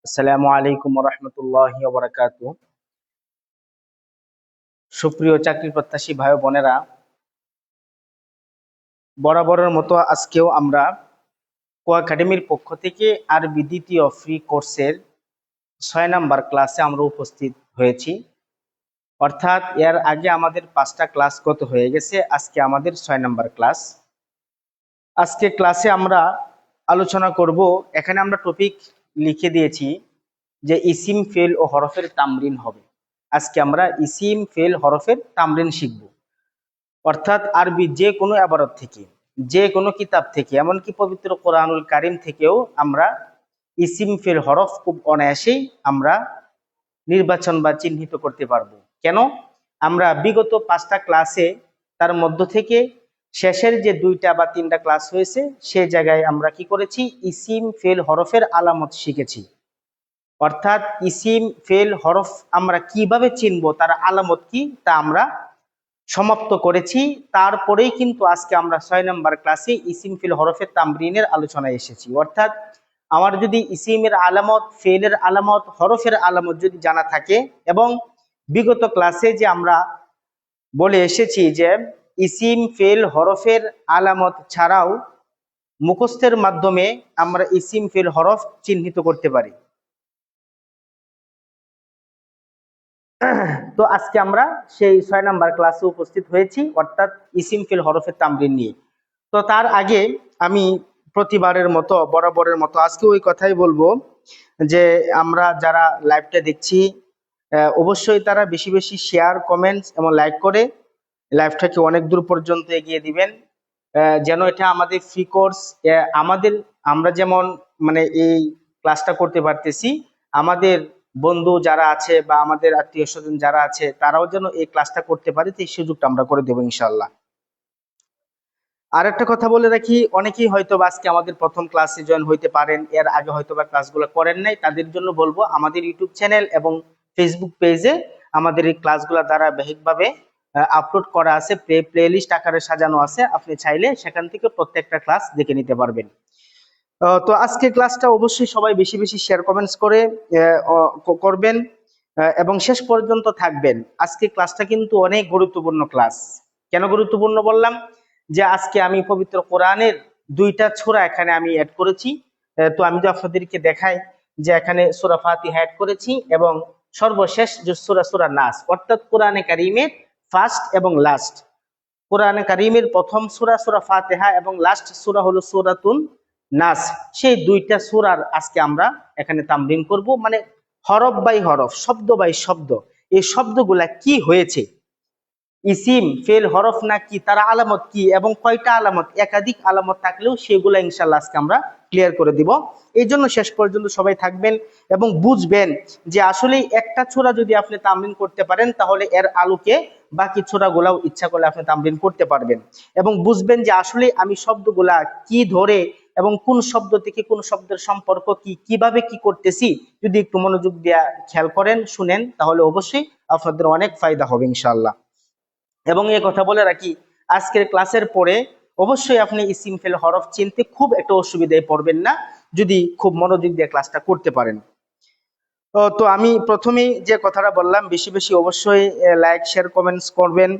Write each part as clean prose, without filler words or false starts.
আসসালামু আলাইকুম রহমতুল্লাহি ওয়া বারাকাতুহু। সুপ্রিয় চাকরি প্রত্যাশী ভাই ও বোনেরা, বরাবরের মতো আজকেও আমরা কো একাডেমির পক্ষ থেকে আরবি দ্বিতীয় ফ্রি কোর্সের 6 নাম্বার ক্লাসে আমরা উপস্থিত হয়েছি। অর্থাৎ এর আগে আমাদের 5টা ক্লাস গত হয়ে গেছে, আজকে আমাদের 6 নাম্বার ক্লাস। আজকে ক্লাসে আমরা আলোচনা করব, এখানে আমরা টপিক লিখে দিয়েছি যে ইসিম ফেল ও হরফের তামরিন হবে। আজকে আমরা ইসিম ফেল হরফের তামরিন শিখব। অর্থাৎ আরবি যে কোনো ইবারত থেকে, যে কোনো কিতাব থেকে, এমনকি পবিত্র কোরআনুল কারিম থেকেও আমরা ইসিম ফেল হরফ খুব অনায়াসেই আমরা নির্বাচন বা চিহ্নিত করতে পারবো। কেন? আমরা বিগত 5টা ক্লাসে তার মধ্য থেকে শেষের যে 2টা বা 3টা ক্লাস হয়েছে, সে জায়গায় আমরা কি করেছি, ইসিম ফেল হরফের আলামত শিখেছি। অর্থাৎ ইসিম ফেল হরফ আমরা কিভাবে চিনবো, তার আলামত কি, তা আমরা সমাপ্ত করেছি। তারপরেই কিন্তু আজকে আমরা 6 নাম্বার ক্লাসে ইসিম ফেল হরফের তামরিনের আলোচনায় এসেছি। অর্থাৎ আমার যদি ইসিমের আলামত, ফেলের আলামত, হরফের আলামত যদি জানা থাকে, এবং বিগত ক্লাসে যে আমরা বলে এসেছি যে ইসিম ফেল হরফের আলামত ছাড়াও মুখস্থের মাধ্যমে আমরা ইসিম ফেল হরফ চিহ্নিত করতে পারি। তো আজকে আমরা সেই 6 নাম্বার ক্লাসে উপস্থিত হয়েছি, অর্থাৎ ইসিম ফেল হরফের তামরিন নিয়ে। তো তার আগে আমি প্রতিবারের মতো, বরাবরের মতো আজকে ওই কথাই বলবো যে আমরা যারা লাইভটা দেখছি, অবশ্যই তারা বেশি বেশি শেয়ার, কমেন্টস এবং লাইক করে লাইভটাকে অনেক দূর পর্যন্ত এগিয়ে দিবেন, যেন এটা আমাদের ফ্রি কোর্স। আমরা যেমন মানে এই ক্লাসটা করতে পারতেছি, আমাদের বন্ধু যারা আছে বা আমাদের আত্মীয় স্বজন যারা আছে, তারাও যেন এই ক্লাসটা করতে পারে, সেই সুযোগটা আমরা করে দেবো ইনশাল্লাহ। আর একটা কথা বলে রাখি, অনেকেই হয়তো আজকে আমাদের প্রথম ক্লাসে জয়েন হইতে পারেন, এর আগে হয়তো বা ক্লাসগুলো করেন নাই। তাদের জন্য বলবো, আমাদের ইউটিউব চ্যানেল এবং ফেসবুক পেজে আমাদের এই ক্লাসগুলো ধারাবাহিকভাবে আপলোড করা আছে, প্লে লিস্ট আকারে সাজানো আছে। আপনি চাইলে সেখান থেকে প্রত্যেকটা ক্লাস দেখে নিতে পারবেন। তো আজকে ক্লাসটা অবশ্যই সবাই বেশি বেশি শেয়ার, কমেন্টস করে করবেন এবং শেষ পর্যন্ত থাকবেন। আজকে ক্লাসটা কিন্তু অনেক গুরুত্বপূর্ণ ক্লাস। কেন গুরুত্বপূর্ণ বললাম? যে আজকে আমি পবিত্র কোরআনের 2টা সূরা এখানে আমি অ্যাড করেছি। তো আমি তো আপনাদেরকে দেখাই যে এখানে সূরা ফাতিহা অ্যাড করেছি এবং সর্বশেষ যে সূরা নাস, অর্থাৎ কোরআনে কারিমের ফার্স্ট এবং লাস্ট। কোরআনে কারিমের প্রথম সূরা ফাতিহা এবং লাস্ট সূরা হলো সূরাতুন নাস। সেই 2টা সূরার আজকে আমরা এখানে তামরিন করব, মানে হরফ বাই হরফ, শব্দ বাই শব্দ, এই শব্দগুলা কি হয়েছে, ইসিম ফেল হরফ নাকি, তার আলামত কি, এবং কয়টা আলামত, একাধিক আলামত থাকলেও সেগুলো ইনশাল্লাহ আজকে আমরা ক্লিয়ার করে দিব। এই জন্য শেষ পর্যন্ত সবাই থাকবেন এবং বুঝবেন যে আসলে একটা সূরা যদি আপনি তামরিন করতে পারেন, তাহলে এর আলোকে বাকি সূরাগুলাও ইচ্ছা করলে আপনি তামরিন করতে পারবেন। এবং বুঝবেন যে আসলে আমি শব্দগুলা কি ধরে এবং কোন শব্দ থেকে কোন শব্দের সম্পর্ক কি, কিভাবে কি করতেছি, যদি একটু মনোযোগ দিয়ে খেয়াল করেন, শুনেন, তাহলে অবশ্যই আপনাদের অনেক ফায়দা হবে ইনশাআল্লাহ। এবং এই কথা বলে রাখি, আজকের ক্লাসের পরে অবশ্যই আপনি ইসিম ফেল হরফ চিনতে খুব একটা অসুবিধায় পড়বেন না, যদি খুব মনোযোগ দিয়ে ক্লাসটা করতে পারেন। তো আমি প্রথমেই যে কথাটা বললাম, বেশি বেশি অবশ্যই লাইক, শেয়ার, কমেন্টস করবেন।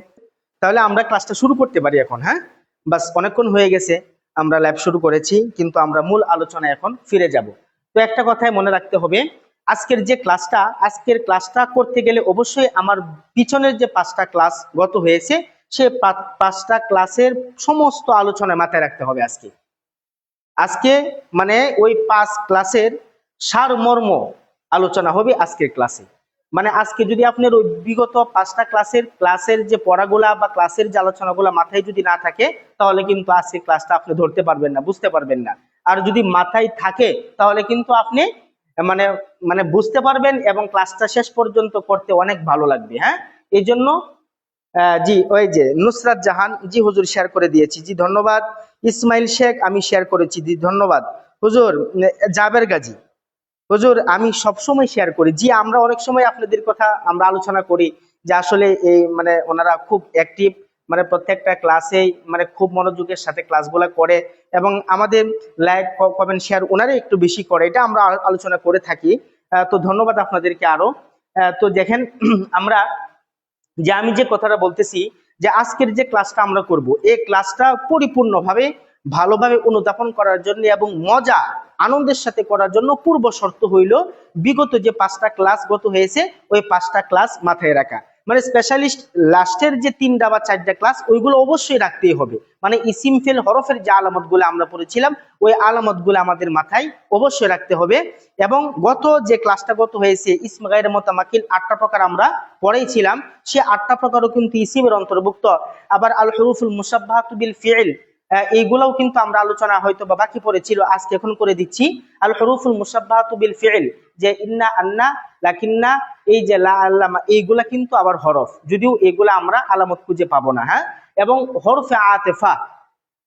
তাহলে আমরা ক্লাসটা শুরু করতে পারি এখন। হ্যাঁ, বাস অনেকক্ষণ হয়ে গেছে, আমরা লাইভ শুরু করেছি, কিন্তু আমরা মূল আলোচনায় এখন ফিরে যাব। তো একটা কথাই মনে রাখতে হবে, আজকের ক্লাসটা করতে গেলে অবশ্যই আমার পিছনের যে 5টা ক্লাস গত হয়েছে, সে 5টা ক্লাসের সমস্ত আলোচনা মাথায় রাখতে হবে। আজকে মানে ওই 5 ক্লাসের সারমর্ম আলোচনা হবে আজকের ক্লাসে। মানে আজকে যদি আপনার ওই বিগত 5টা ক্লাসের যে পড়াগুলা বা ক্লাসের যে আলোচনাগুলা মাথায় যদি না থাকে, তাহলে কিন্তু আজকের ক্লাসটা আপনি ধরতে পারবেন না, বুঝতে পারবেন না। আর যদি মাথায় থাকে, তাহলে কিন্তু আপনি মানে মানে বুঝতে পারবেন এবং ক্লাসটা শেষ পর্যন্ত করতে অনেক ভালো লাগবে। হ্যাঁ, এই জন্য জি, ওই যে নুসরাত জাহান, জি হুজুর শেয়ার করে দিয়েছি, জি ধন্যবাদ। ইসমাইল শেখ, আমি শেয়ার করেছি, জি ধন্যবাদ। হুজুর জাবের গাজী, হুজুর আমি সবসময় শেয়ার করি, জি আমরা অনেক সময় আপনাদের কথা আমরা আলোচনা করি যে আসলে এই মানে ওনারা খুব অ্যাক্টিভ, মানে প্রত্যেকটা ক্লাসেই মানে খুব মনোযোগের সাথে ক্লাসগুলো করে এবং আমাদের লাইক কমেন্ট শেয়ার ওনারা একটু বেশি করে, এটা আমরা আলোচনা করে থাকি। তো ধন্যবাদ আপনাদেরকে আরো। তো দেখেন আমরা যে আমি যে কথাটা বলতেছি যে আজকের যে ক্লাসটা আমরা করব, এই ক্লাসটা পরিপূর্ণভাবে ভালোভাবে অনুধাবন করার জন্য এবং মজা আনন্দের সাথে করার জন্য পূর্ব শর্ত হইল বিগত যে 5টা ক্লাস গত হয়েছে ওই 5টা ক্লাস মাথায় রাখা। মানে স্পেশালিস্ট লাস্টের যে 3টা বা 4টা ক্লাস ওইগুলো অবশ্যই রাখতেই হবে। মানে ইসিম ফেল হরফের যে আলামতগুলো আমরা পড়েছিলাম ওই আলামতগুলো আমাদের মাথায় অবশ্যই রাখতে হবে। এবং গত যে ক্লাসটা গত হয়েছে ইসম গায়রে মুতামাক্কিন 8টা প্রকার আমরা পড়েছিলাম, সে 8টা প্রকারও কিন্তু ইসিমের অন্তর্ভুক্ত। আবার আল হুরুফুল মুশাব্বাহাতু বিল ফিইল এইগুলাও কিন্তু আমরা আলোচনা হয়তো বা বাকি পড়েছিল, আজকে এখন করে দিচ্ছি। আল হুরুফুল মুশাব্বাহাতু বিল ফিইল যে ইন্না, আন্না, লাকিন্না, এই যে লা, আল্লামা, এইগুলা কিন্তু আবার হরফ, যদিও এগুলা আমরা আলামত খুঁজে পাবো না। হ্যাঁ, এবং হরফে আতেফা,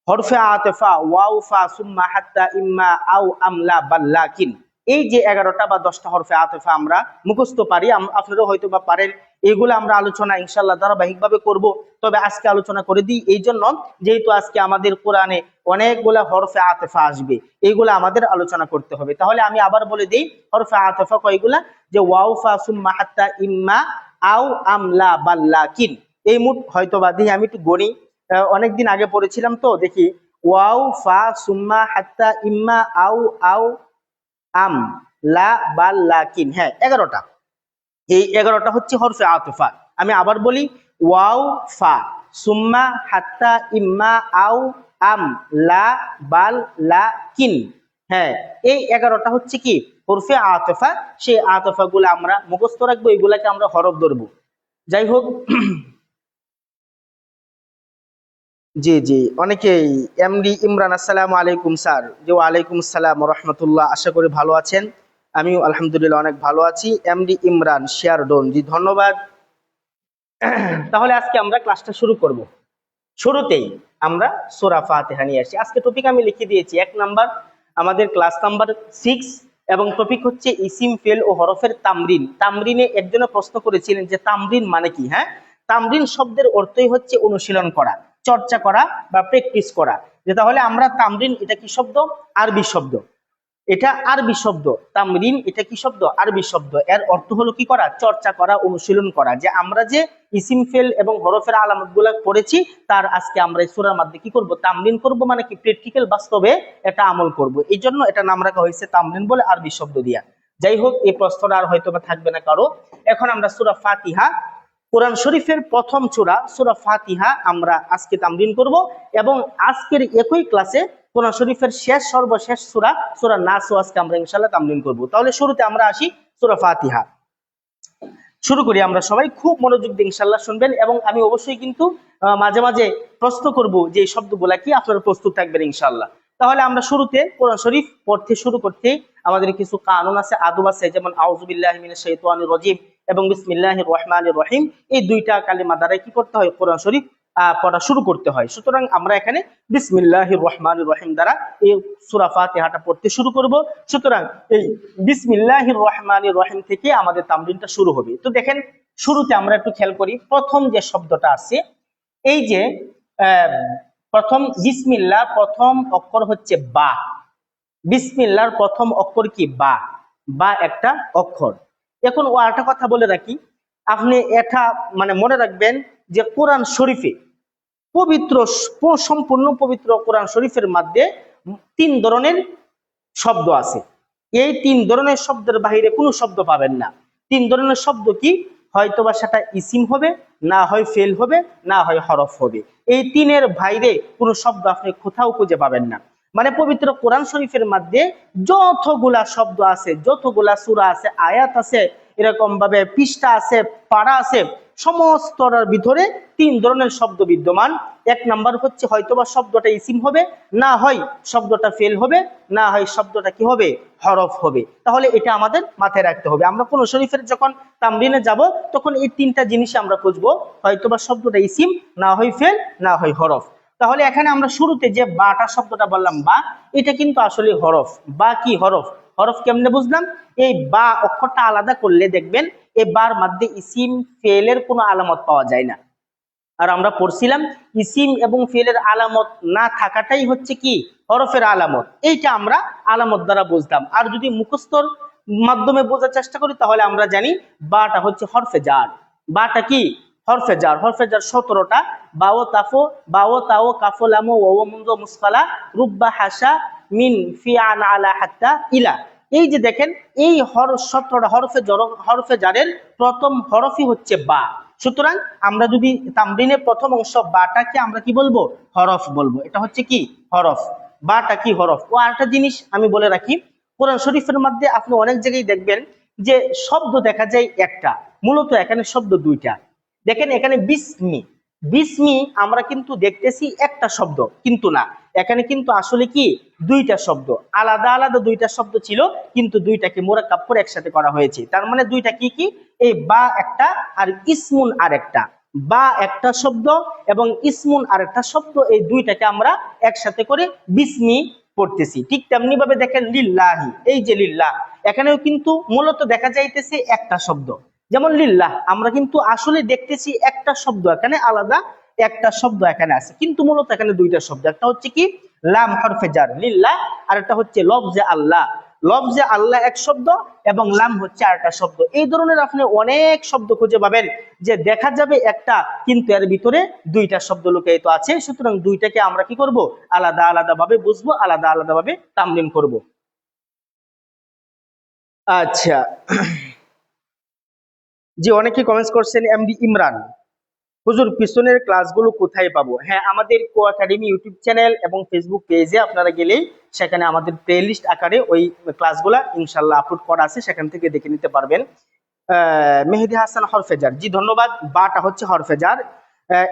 হরফে আতেফা ওয়াও ফা সুম্মা হাত্তা ইম্মা আও আমলা বাল্লাকিন, এই যে 11টা বা 10টা হরফে আতেফা আমরা মুখস্থ পারি, আপনারাও হয়তো বা পারেন। এইগুলো আমরা আলোচনা ইনশাআল্লাহ ধারাবাহিকভাবে করব। তবে আজকে আলোচনা করে দিই এই জন্য যেহেতু আজকে আমাদের কোরআনে অনেকগুলা হরফে আতেফা আসবে, এইগুলা আমাদের আলোচনা করতে হবে। তাহলে আমি আবার বলে দিই হরফে আতেফা কয়গুলা, যে ওয়াও ফা সুম্মা হাত্তা ইম্মা আও আমলা বাল্লাকিন। এই মোট হয়তো বা দিয়ে আমি একটু গণি, অনেকদিন আগে পড়েছিলাম তো, দেখি ওয়াও ফা সুম্মা হাত্তা ইম্মা আও আও আম লা বাল লাকিন, হ্যাঁ 11টা। এই 11টা হচ্ছে হরফে আতফা। আমি আবার বলি ওয়াও ফা সুম্মা হাত্তা ইম্মা আও আম লা বাল লাকিন, হ্যাঁ এই 11টা হচ্ছে কি হরফে আতফা। সেই আতফা গুলো আমরা মুখস্থ রাখবো, এগুলাকে আমরা হরফ ধরবো। যাই হোক, জি জি, অনেকেই এমডি ইমরান, আসসালামু আলাইকুম স্যার। জি ওয়ালাইকুম আসসালাম রহমতুল্লাহ, আশা করি ভালো আছেন। আমিও আলহামদুলিল্লাহ অনেক ভালো আছি। এমডি ইমরান শেয়ার ডোন, জি ধন্যবাদ। তাহলে আজকে আমরা ক্লাসটা শুরু করব। শুরুতেই আমরা সূরা ফাতিহা নিয়ে আসি। আজকে টপিক আমি লিখে দিয়েছি 1 নাম্বার, আমাদের ক্লাস নাম্বার 6 এবং টপিক হচ্ছে ইসিম ফেল ও হরফের তামরিন। তামরিনে একজনে প্রশ্ন করেছিলেন যে তামরিন মানে কি। হ্যাঁ, তামরিন শব্দের অর্থই হচ্ছে অনুশীলন করা, চর্চা করা বা প্র্যাকটিস করা। যে তাহলে আমরা তামরিন এটা কি শব্দ? আরবি শব্দ। এটা আরবি শব্দ। তামরিন এটা কি শব্দ? আরবি শব্দ। এর অর্থ হলো কি করা? চর্চা করা, অনুশীলন করা। যে আমরা যে ইসিম ফেল এবং হরফের আলামতগুলো পড়েছি তার আজকে আমরা এই সূরার মধ্যে কি করব? তামরিন করব, মানে কি প্র্যাকটিক্যাল বাস্তবে এটা আমল করব। এই জন্য এটা নাম রাখা হয়েছে তামরিন বলে, আরবি শব্দ দিয়া। যাই হোক, এই প্রশ্নটা আর হয়তো বা থাকবে না কারো। এখন আমরা সূরা ফাতিহা, কোরআন শরীফের প্রথম সূরা ফাতিহা আমরা আজকে তামরিন করব এবং আজকের একই ক্লাসে কোরআন শরীফের সর্বশেষ সূরা নাসও আজকে আমরা ইনশাআল্লাহ তামরিন করব। তাহলে শুরুতে আমরা আসি সূরা ফাতিহা। শুরু করি আমরা সবাই, খুব মনোযোগ দিয়ে ইনশাআল্লাহ শুনবেন এবং আমি অবশ্যই কিন্তু মাঝে মাঝে প্রশ্ন করব যে এই শব্দগুলা কি, আপনারা প্রস্তুত থাকবেন ইনশাআল্লাহ। তাহলে আমরা শুরুতে কোরআন শরীফ পড়তে শুরু করতে আমাদের কিছু কানুন আছে, আদব আছে, যেমন আউযু বিল্লাহি মিনাশ শাইতানির রাজিম এবং বিসমিল্লাহির রহমানির রহিম। এই দুইটা কালিমা দ্বারা কি করতে হয়? কোরআন শরীফ পড়া শুরু করতে হয়। সুতরাং আমরা এখানে বিসমিল্লাহির রহমানির রহিম দ্বারা এই সূরা ফাতিহাটা পড়তে শুরু করব। সুতরাং এই বিসমিল্লাহির রহমানির রহিম থেকে আমাদের তামরিনটা শুরু হবে। তো দেখেন, শুরুতে আমরা একটু খেয়াল করি, প্রথম যে শব্দটা আছে, এই যে প্রথম বিসমিল্লাহ প্রথম অক্ষর হচ্ছে বা। বিসমিল্লাহর প্রথম অক্ষর কি? বা। বা একটা অক্ষর। এখন ও একটা কথা বলে রাখি, আপনি এটা মানে মনে রাখবেন যে কোরআন শরীফে পবিত্র, সম্পূর্ণ পবিত্র কোরআন শরীফের মধ্যে 3 ধরনের শব্দ আছে। এই 3 ধরনের শব্দের বাহিরে কোনো শব্দ পাবেন না। 3 ধরনের শব্দ কি? হয়তোবা সেটা ইসিম হবে, না হয় ফেল হবে, না হয় হরফ হবে। এই 3-এর বাইরে কোনো শব্দ আপনি কোথাও খুঁজে পাবেন না। মানে পবিত্র কোরআন শরীফের মধ্যে যতগুলা শব্দ আছে, যতগুলা সূরা আছে, আয়াত আছে, এরকম ভাবে পৃষ্ঠা আছে, পারা আছে, সমস্তটার ভিতরে 3 ধরনের শব্দ বিদ্যমান। 1 নাম্বার হচ্ছে হয়তোবা শব্দটা ইসিম হবে, না হয় শব্দটা ফেল হবে, না হয় শব্দটা কি হবে? হরফ হবে। তাহলে এটা আমাদের মাথায় রাখতে হবে। আমরা কোন শরীফের যখন তামরিনে যাব তখন এই 3টা জিনিস আমরা খুঁজবো, হয়তোবা শব্দটা ইসিম, না হয় ফেল, না হয় হরফ। তাহলে এখানে আমরা শুরুতে যে বাটা শব্দটা বললাম, বা, এটা কিন্তু আসলে হরফ। বা কি? হরফ। হরফ কেমনে বুঝলাম? এই বা অক্ষরটা আলাদা করলে দেখবেন এই বার মধ্যে ইসিম ফেলের কোনো আলামত পাওয়া যায় না। আর আমরা পড়ছিলাম ইসিম এবং ফিলের আলামত না থাকাটাই হচ্ছে কি হরফের আলামত। এইটা আমরা আলামত দ্বারা বুঝতাম। আর যদি মুখস্থর মাধ্যমে বোঝার চেষ্টা করি তাহলে আমরা জানি বাটা হচ্ছে হরফে জার। বাটা কি হরফে জার। হরফে জার 17টা। বাও তাফো, বাও তাও, কাফো লামো, ওয়া মুনজো মুসকালা, রুব্বা হাসা, মিন ফিআন আলা হাত্তা ইলা। এই যে দেখেন এই 17টা হরফে জারের প্রথম হরফই হচ্ছে বা। সুতরাং আমরা যদি তামরিনের প্রথম অংশ বাটাকে আমরা কি বলবো হরফ বলবো। এটা হচ্ছে কি হরফ। বাটা কি হরফ। ও আরেকটা জিনিস আমি বলে রাখি, কোরআন শরীফের মধ্যে আপনি অনেক জায়গায় দেখবেন যে শব্দ দেখা যায় একটা, মূলত এখানে শব্দ দুইটা। দেখেন এখানে বিসমি, বিসমি আমরা কিন্তু দেখতেছি একটা শব্দ, কিন্তু না, এখানে কিন্তু আসলে কি দুইটা শব্দ, আলাদা আলাদা দুইটা শব্দ ছিল, কিন্তু দুইটাকে মোরাক্কাব করে একসাথে করা হয়েছে। তার মানে দুইটা কি কি, এই বা একটা আর ইসমুন আরেকটা। বা একটা শব্দ এবং ইসমুন আরেকটা শব্দ, এই দুইটাকে আমরা একসাথে করে বিসমি পড়তেছি। ঠিক তেমনি ভাবে দেখেন লিল্লাহি, এই যে লিল্লাহ, এখানেও কিন্তু মূলত দেখা যাইতেছে একটা শব্দ। যেমন লিল্লাহ আমরা কিন্তু আসলে দেখতেছি একটা শব্দ, এখানে আলাদা একটা শব্দ এখানে আছে, কিন্তু মূলত এখানে দুইটা শব্দ। একটা হচ্ছে কি লাম হরফে জার লিল্লাহ, আর একটা হচ্ছে লফজে আল্লাহ। লফজে আল্লাহ এক শব্দ এবং লাম হচ্ছে আরেকটা শব্দ। এই ধরনের আপনি অনেক শব্দ খুঁজে পাবেন যে দেখা যাবে একটা, কিন্তু এর ভিতরে দুইটা শব্দ লুকায়িত আছে। সুতরাং দুইটাকে আমরা কি করব আলাদা আলাদা ভাবে বুঝবো, আলাদা আলাদা ভাবে তামরিন করব। আচ্ছা, যে অনেকে কমেন্টস করছেন এমডি ইমরান, হুজুর পিছনের ক্লাসগুলো কোথায় পাবো? হ্যাঁ, আমাদের কো একাডেমি ইউটিউব চ্যানেল এবং ফেসবুক পেজে আপনারা গেলেই সেখানে আমাদের প্লে লিস্ট আকারে ওই ক্লাসগুলা ইনশাল্লাহ আপলোড করা আছে, সেখান থেকে দেখে নিতে পারবেন। মেহেদি হাসান হরফেজার, জি ধন্যবাদ। বাটা হচ্ছে হরফেজার।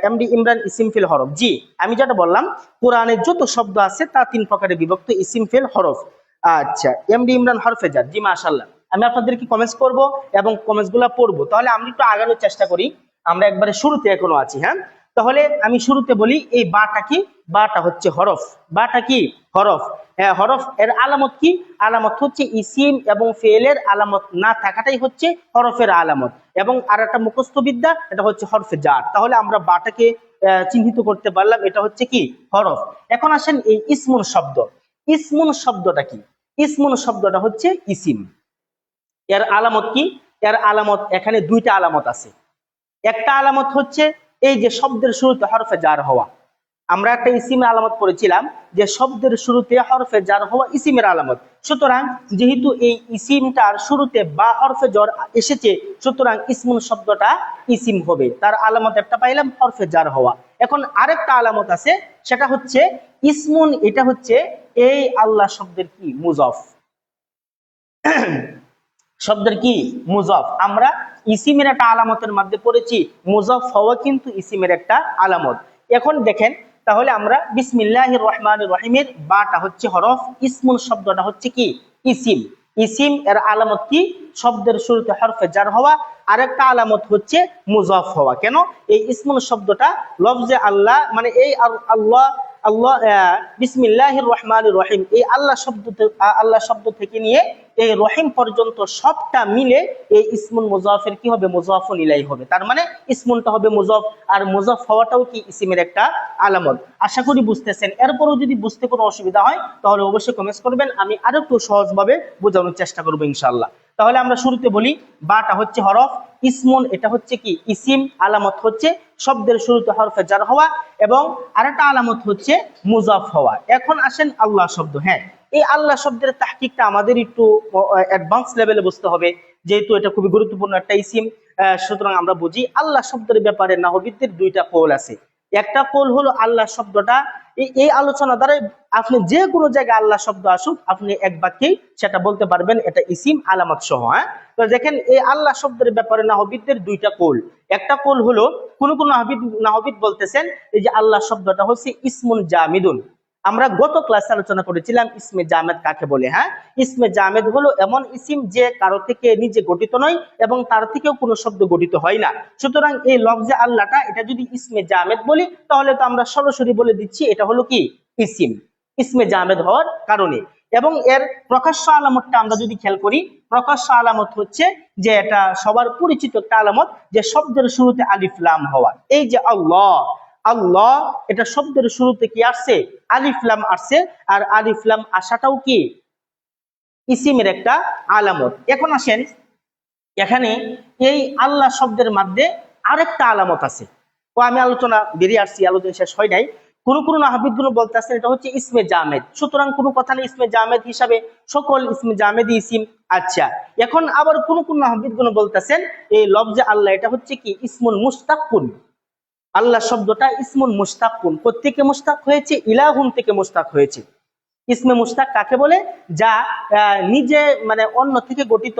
এমডি ইমরান ইসিম ফিল হরফ, জি আমি যেটা বললাম কোরআনে যত শব্দ আছে তা 3 প্রকারে বিভক্ত, ইসিম ফিল হরফ। আচ্ছা, এমডি ইমরান হরফেজার, জি মাশাআল্লাহ। আমি আপনাদেরকে কমেন্টস করব এবং কমেন্টস গুলা পড়বো। তাহলে আমি একটু আগানোর চেষ্টা করি, আমরা একবারে শুরুতে এখনো আছি। হ্যাঁ, তাহলে আমি শুরুতে বলি এই বাটা কি, বাটা হচ্ছে হরফ। বাটা কি হরফ। হ্যাঁ, হরফ এর আলামত কি, আলামত হচ্ছে ইসিম এবং ফেলের আলামত না থাকাটাই হচ্ছে হরফের আলামত। এবং আর একটা মুখস্থ বিদ্যা, এটা হচ্ছে হরফে জার। তাহলে আমরা বাটাকে চিহ্নিত করতে পারলাম, এটা হচ্ছে কি হরফ। এখন আসেন এই ইসমুন শব্দ। ইসমুন শব্দটা কি? ইসমুন শব্দটা হচ্ছে ইসিম। এর আলামত কি? এর আলামত এখানে দুইটা আলামত আছে। একটা আলামত হচ্ছে এই যে শব্দের শুরুতে হরফে জার হওয়া। আমরা একটা ইসিমের আলামত পড়েছিলাম যে শব্দের শুরুতে হরফে জার হওয়া ইসিমের আলামত। সুতরাং যেহেতু এই ইসিমটার শুরুতে বা হরফে জর এসেছে, সুতরাং ইসমুন শব্দটা ইসিম হবে। তার আলামত একটা পাইলাম হরফে জার হওয়া। এখন আরেকটা আলামত আছে, সেটা হচ্ছে ইসমুন, এটা হচ্ছে এই আল্লাহ শব্দের কি মুজফ। শব্দের কি মুজফ। আমরা ইসিমের একটা আলামতের মধ্যে পড়েছি, মুজফ হওয়া কিন্তু ইসিমের একটা আলামত। এখন দেখেন, তাহলে আমরা বিসমিল্লাহির রহমানির রহিমের বাটা হচ্ছে হরফ, ইসমুন শব্দটা হচ্ছে কি ইসিম। ইসিম এর আলামত কি? শব্দের শুরুতে হরফে জার হওয়া। আরেকটা আলামত হচ্ছে মুজফ হওয়া। কেন? এই ইসমুন শব্দটা লফজে আল্লাহ, মানে এই আল্লাহ, আল্লাহ বিসমিল্লাহির রহমানির রহিম, এই আল্লাহ শব্দ থেকে নিয়ে এই রহিম পর্যন্ত সবটা মিলে এই ইসমুন মুজাফের কি হবে? মুজাফুন ইলাইহি হবে। তার মানে ইসমুনটা হবে মুজাফ, আর মুজাফ হওয়াটাও কি ইসিমের একটা আলামত। আশা করি বুঝতেছেন। এরপরও যদি বুঝতে কোনো অসুবিধা হয় তাহলে অবশ্যই কমেন্টস করবেন, আমি আরো একটু সহজভাবে বোঝানোর চেষ্টা করবো ইনশাআল্লাহ। তাহলে আমরা শুরুতে বলি বাটা হচ্ছে হরফ, ইসমুন এটা হচ্ছে কি ইসিম, আলামত হচ্ছে শব্দের শুরুতে হরফে জার হওয়া, এবং আরেকটা আলামত হচ্ছে মুজাফ হওয়া। এখন আসেন আল্লাহ শব্দ। হ্যাঁ, এই আল্লাহ শব্দের তাহকিকটা আমাদের একটু অ্যাডভান্স লেভেলে বুঝতে হবে, যেহেতু এটা খুবই গুরুত্বপূর্ণ একটা ইসিম। সুতরাং আমরা বুঝি আল্লাহ শব্দের ব্যাপারে নাহবিদদের দুইটা কৌল আছে। একটা কৌল হলো আল্লাহ শব্দটা, এই আলোচনা দ্বারা আপনি যে কোনো জায়গায় আল্লাহ শব্দ আসুক, আপনি এক বাক্যেই সেটা বলতে পারবেন এটা ইসিম আলামত সহ। হ্যাঁ, তো দেখেন এই আল্লাহ শব্দের ব্যাপারে নাহবিদদের দুইটা কৌল। একটা কৌল হলো কোন নাহবিদ বলতেছেন এই যে আল্লাহ শব্দটা হচ্ছে ইসমুন জামিদুন। আমরা গত ক্লাসে আলোচনা করেছিলাম ইসমে জামেদ কাকে বলে। হ্যাঁ, ইসমে জামেদ হলো এমন ইসিম যে কারো থেকে নিজে গঠিত নয় এবং তার থেকেও কোনো শব্দ গঠিত হয় না। সুতরাং এই লফজে আল্লাহটা, এটা যদি ইসমে জামেদ বলি তাহলে তো আমরা সরাসরি বলে দিচ্ছি এটা হলো কি ইসিম, ইসমে জামেদ হওয়ার কারণে। এবং এর প্রকাশ্য আলামতটা আমরা যদি খেয়াল করি, প্রকাশ্য আলামত হচ্ছে যে এটা সবার পরিচিত একটা আলামত, যে শব্দের শুরুতে আলিফ লাম হওয়া। এই যে আল্লাহ, আল্লাহ এটা শব্দের শুরুতে কি আসছে? আলিফ লাম আসছে। আর আলিফ লাম আসাটাও কি ইসিমের একটা আলামত। এখন আসেন, এখানে এই আল্লাহ শব্দের মধ্যে আরেকটা আলামত আছে। তো আমি আলোচনা বেরিয়ে আসছি, আলোচনা শেষ হয় নাই। কোন নাহবিদগুলো বলতেছেন এটা হচ্ছে ইসমে জামেদ, সুতরাং কোনো কথা নেই, ইসমে জামেদ হিসাবে সকল ইসমে জামেদি ইসিম। আচ্ছা, এখন আবার কোন নাহবিদগুলো বলতেছেন এই লফজে আল্লাহ এটা হচ্ছে কি ইসমুল মুস্তাকুন। আল্লাহ শব্দটা ইসমুল মুস্তাকুন, কোত্থেকে মুস্তাক হয়েছে? ইলাহুন থেকে মুস্তাক হয়েছে। ইসমে মুস্তাক কাকে বলে? যা নিজে মানে অন্য থেকে গঠিত,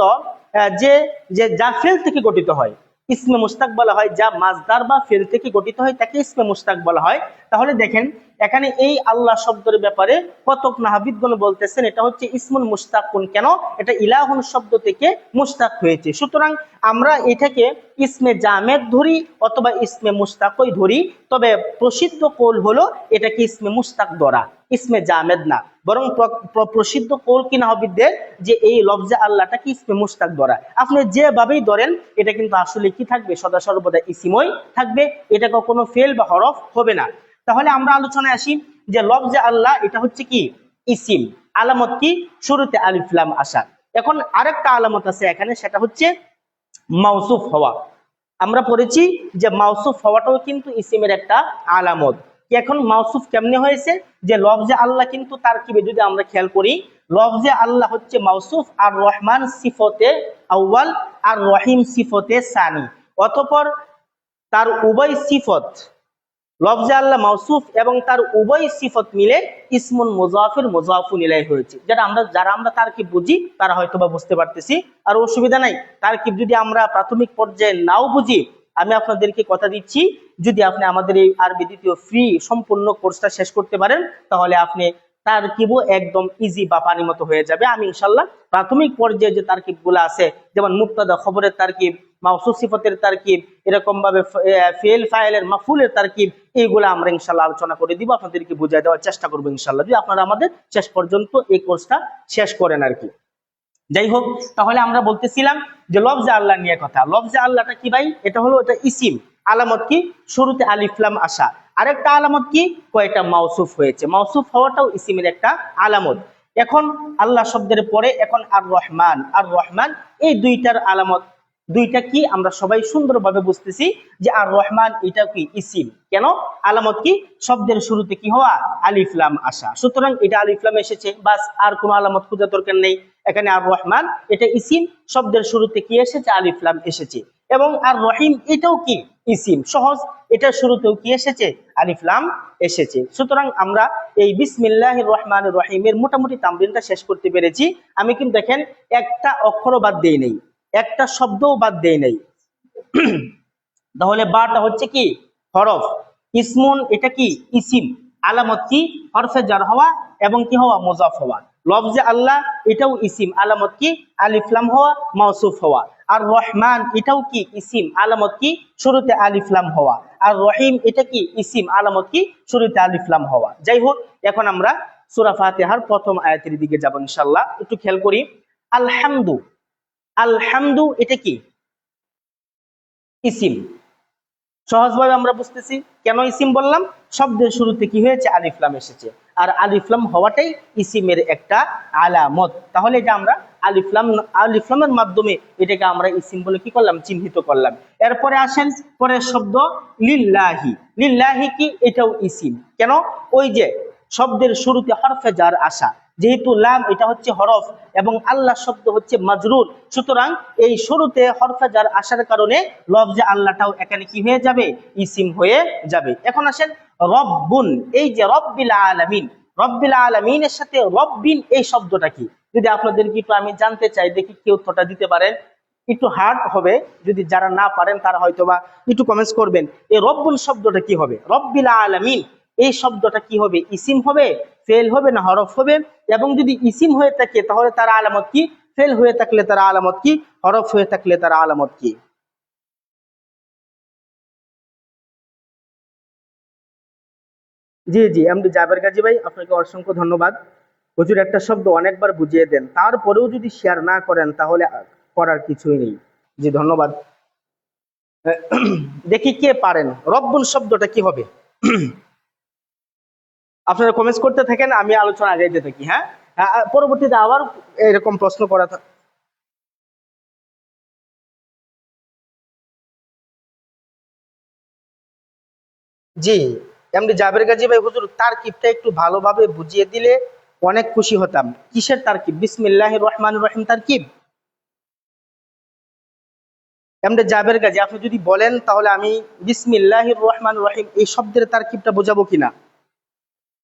যে যে যা ফেল থেকে গঠিত হয়। ইসমে মুস্তাক বলা হয় যা মাজদার বা ফেল থেকে গঠিত হয়, তাকে ইসমে মুস্তাক বলা হয়। তাহলে দেখেন এখানে এই আল্লাহ শব্দের ব্যাপারে কতক নাহবিদগণ বলতেছেন এটা হচ্ছে ইসমুল মুস্তাকুন। কেন? এটা ইলাহুন শব্দ থেকে মুস্তাক হয়েছে। সুতরাং আমরা এটাকে ইসমে জামেদ ধরি অথবা ইসমে মুস্তাকই ধরি, তবে প্রসিদ্ধ কৌল হলো এটাকে ইসমে মুস্তাক ধরা, ইসমে জামেদ না। বরং প্রসিদ্ধ কৌল কি নাহবিদদের যে এই লফজে আল্লাহটাকে ইসমে মুস্তাক ধরা। আপনি যেভাবেই ধরেন এটা কিন্তু আসলে কি থাকবে? সদা সর্বদা ইসিমই থাকবে, এটা কখনো ফেল বা হরফ হবে না। তাহলে আমরা আলোচনায় আসি যে লফজে আল্লাহ এটা হচ্ছে কি ইসিম, আলামত কি? শুরুতে আলিফ লাম আসা। এখন আরেকটা আলামত আছে এখানে, সেটা হচ্ছে মাউসুফ হওয়া। আমরা পড়েছি যে মাউসুফ হওয়াটাও কিন্তু ইসিমের একটা আলামত। এখন মাউসুফ কেমনে হয়েছে? যে লফজে আল্লাহ কিন্তু তারকিবে যদি আমরা খেয়াল করি, লফজে আল্লাহ হচ্ছে মাউসুফ, আর রহমান সিফতে আউয়াল আর রহিম সিফতে সানি, অতঃপর তার উভয় সিফত, লফজে আল্লাহ মাউসুফ এবং তার উভয় সিফত মিলে ইসমুন মুজাফির মুজাফুন ইলাইহি হয়েছে। যারা আমরা তারকিব বুঝি তারা হয়তো বা বুঝতে পারতেছি, আর অসুবিধা নাই। তারকিব যদি আমরা প্রাথমিক পর্যায়ে নাও বুঝি, আমি আপনাদেরকে কথা দিচ্ছি, যদি আপনি আমাদের এই আরবি দ্বিতীয় ফ্রি সম্পূর্ণ কোর্সটা শেষ করতে পারেন, তাহলে আপনি তারকিবও একদম ইজি বা পানির মতো হয়ে যাবে। আমি ইনশাল্লাহ প্রাথমিক পর্যায়ে যে তারকিব গুলো আছে, যেমন মুক্তাদা খবরের তারকিব, মাউসুফ সিফতের তারকিব, এরকম ভাবে ফেল ফাইলের মাফুলের তারকিব, এইগুলো আমরা ইনশাল্লাহ আলোচনা করে দিব, আপনাদেরকে বুঝাই দেওয়ার চেষ্টা করবো ইনশাল্লাহ, যদি আপনারা আমাদের শেষ পর্যন্ত এই কোর্সটা শেষ করেন আর কি। যাই হোক, তাহলে আমরা বলতেছিলাম যে লফজে আল্লাহ নিয়ে কথা। লফজে আল্লাহটা কি ভাই? এটা হলো এটা ইসিম, আলামত কি? শুরুতে আলিফ লাম আসা। আরেকটা আলামত কি? কয়টা মাউসুফ হয়েছে, মাউসুফ হওয়াটাও ইসিমের একটা আলামত। এখন আল্লাহ শব্দের পরে এখন আর রহমান, আর রহমান এই দুইটার আলামত দুইটা কি আমরা সবাই সুন্দরভাবে বুঝতেছি যে আর রহমান এটা কি ইসিম। কেন? আলামত কি? শব্দের শুরুতে কি হওয়া? আলিফ লাম আসা। সুতরাং এটা আলিফ লাম এসেছে, বাস, আর কোনো আলামত খোঁজার দরকার নেই। এখানে আর রহমান এটা ইসিম, শব্দের শুরুতে কি এসেছে? আলিফ লাম এসেছে। এবং আর রহিম এটাও কি ইসিম, সহজ, এটার শুরুতেও কি এসেছে? আলিফ লাম এসেছে। সুতরাং আমরা এই বিসমিল্লাহির রহমানির রহিমের মোটামুটি তামরিনটা শেষ করতে পেরেছি। আমি কিন্তু দেখেন একটা অক্ষরও বাদ দেই নেই, একটা শব্দও বাদ দেই নাই। তাহলে বাটা হচ্ছে কি? হরফ। ইসমুন এটা কি? ইসিম। আলামত কি? হরফে জার হওয়া এবং কি হওয়া? মুজাফ হওয়া। লফজে আল্লাহ এটাও ইসিম, আলামত কি? আলিফ লাম হওয়া, মাউসুফ হওয়া। আর রহমান এটাও কি? ইসিম, আলামত কি? শুরুতে আলিফ লাম হওয়া। আর রহিম এটা কি? ইসিম, আলামত কি? শুরুতে আলিফ লাম হওয়া। যাই হোক, এখন আমরা সূরা ফাতিহার প্রথম আয়াতের দিকে যাব ইনশাআল্লাহ। একটু খেয়াল করি, আলহামদু, আলহামদু এটা কি? ইসিম। সহজভাবে আমরা বুঝতেছি কেন ইসিম বললাম, শব্দের শুরুতে কি হয়েছে? আলিফ লাম এসেছে, আর আলিফ লাম হওয়াটাই ইসিমের একটা আলামত। তাহলে এটা আমরা আলিফ লামের মাধ্যমে এটাকে আমরা ইসিম বলে কি করলাম? চিহ্নিত করলাম। এরপরে আসেন পরের শব্দ লিল্লাহি। লিল্লাহি কি? এটাও ইসিম। কেন? ওই যে শব্দের শুরুতে হরফে জার আসা, যেহেতু লাম এটা হচ্ছে হরফ এবং আল্লাহ শব্দ হচ্ছে মাজরুর, সুতরাং এই শুরুতে হরফে জার আসার কারণে লফজে আল্লাহটাও এখানে কি হয়ে যাবে? ইসিম হয়ে যাবে। এখন আসেন রব্বুন, এই যে রব্বিল আলামিন, রব্বিল আলামিনের সাথে রব্বিন এই শব্দটা কি? যদি আপনাদেরকে একটু আমি জানতে চাই, দেখি কি উত্তরটা দিতে পারেন। একটু হার্ড হবে, যদি যারা না পারেন তারা হয়তোবা একটু কমেন্টস করবেন। এই রব্বুন শব্দটা কি হবে? রব্বিল আলামিন এই শব্দটা কি হবে? ইসিম হবে, ফেল হবে, না হরফ হবে? এবং যদি ইসিম হয়ে থাকে তাহলে তার আলামত কি? ফেল হয়ে থাকলে তার আলামত কি? হরফ হয়ে থাকলে তার আলামত কি? জি জি, এমডি জাবের গাজী ভাই, আপনাকে অসংখ্য ধন্যবাদ। হুজুর একটা শব্দ অনেকবার বুঝিয়ে দেন, তারপরেও যদি শেয়ার না করেন তাহলে করার কিছুই নেই। জি ধন্যবাদ। দেখি কে পারেন, রব্বুন শব্দটা কি হবে? আপনারা কমেন্টস করতে থাকেন, আমি আলোচনা আগাইতে থাকি। হ্যাঁ, পরবর্তীতে আবার এরকম প্রশ্ন করা জি, এমডি জাবের গাজী ভাই, হুজুর তারকিবটা একটু ভালোভাবে বুঝিয়ে দিলে অনেক খুশি হতাম। কিসের তারকিব? বিসমিল্লাহির রহমানির রহিম তারকিব? এমডি জাবের গাজী, আপনি যদি বলেন তাহলে আমি বিসমিল্লাহির রহমানির রহিম এই শব্দের তারকিবটা বোঝাবো কিনা।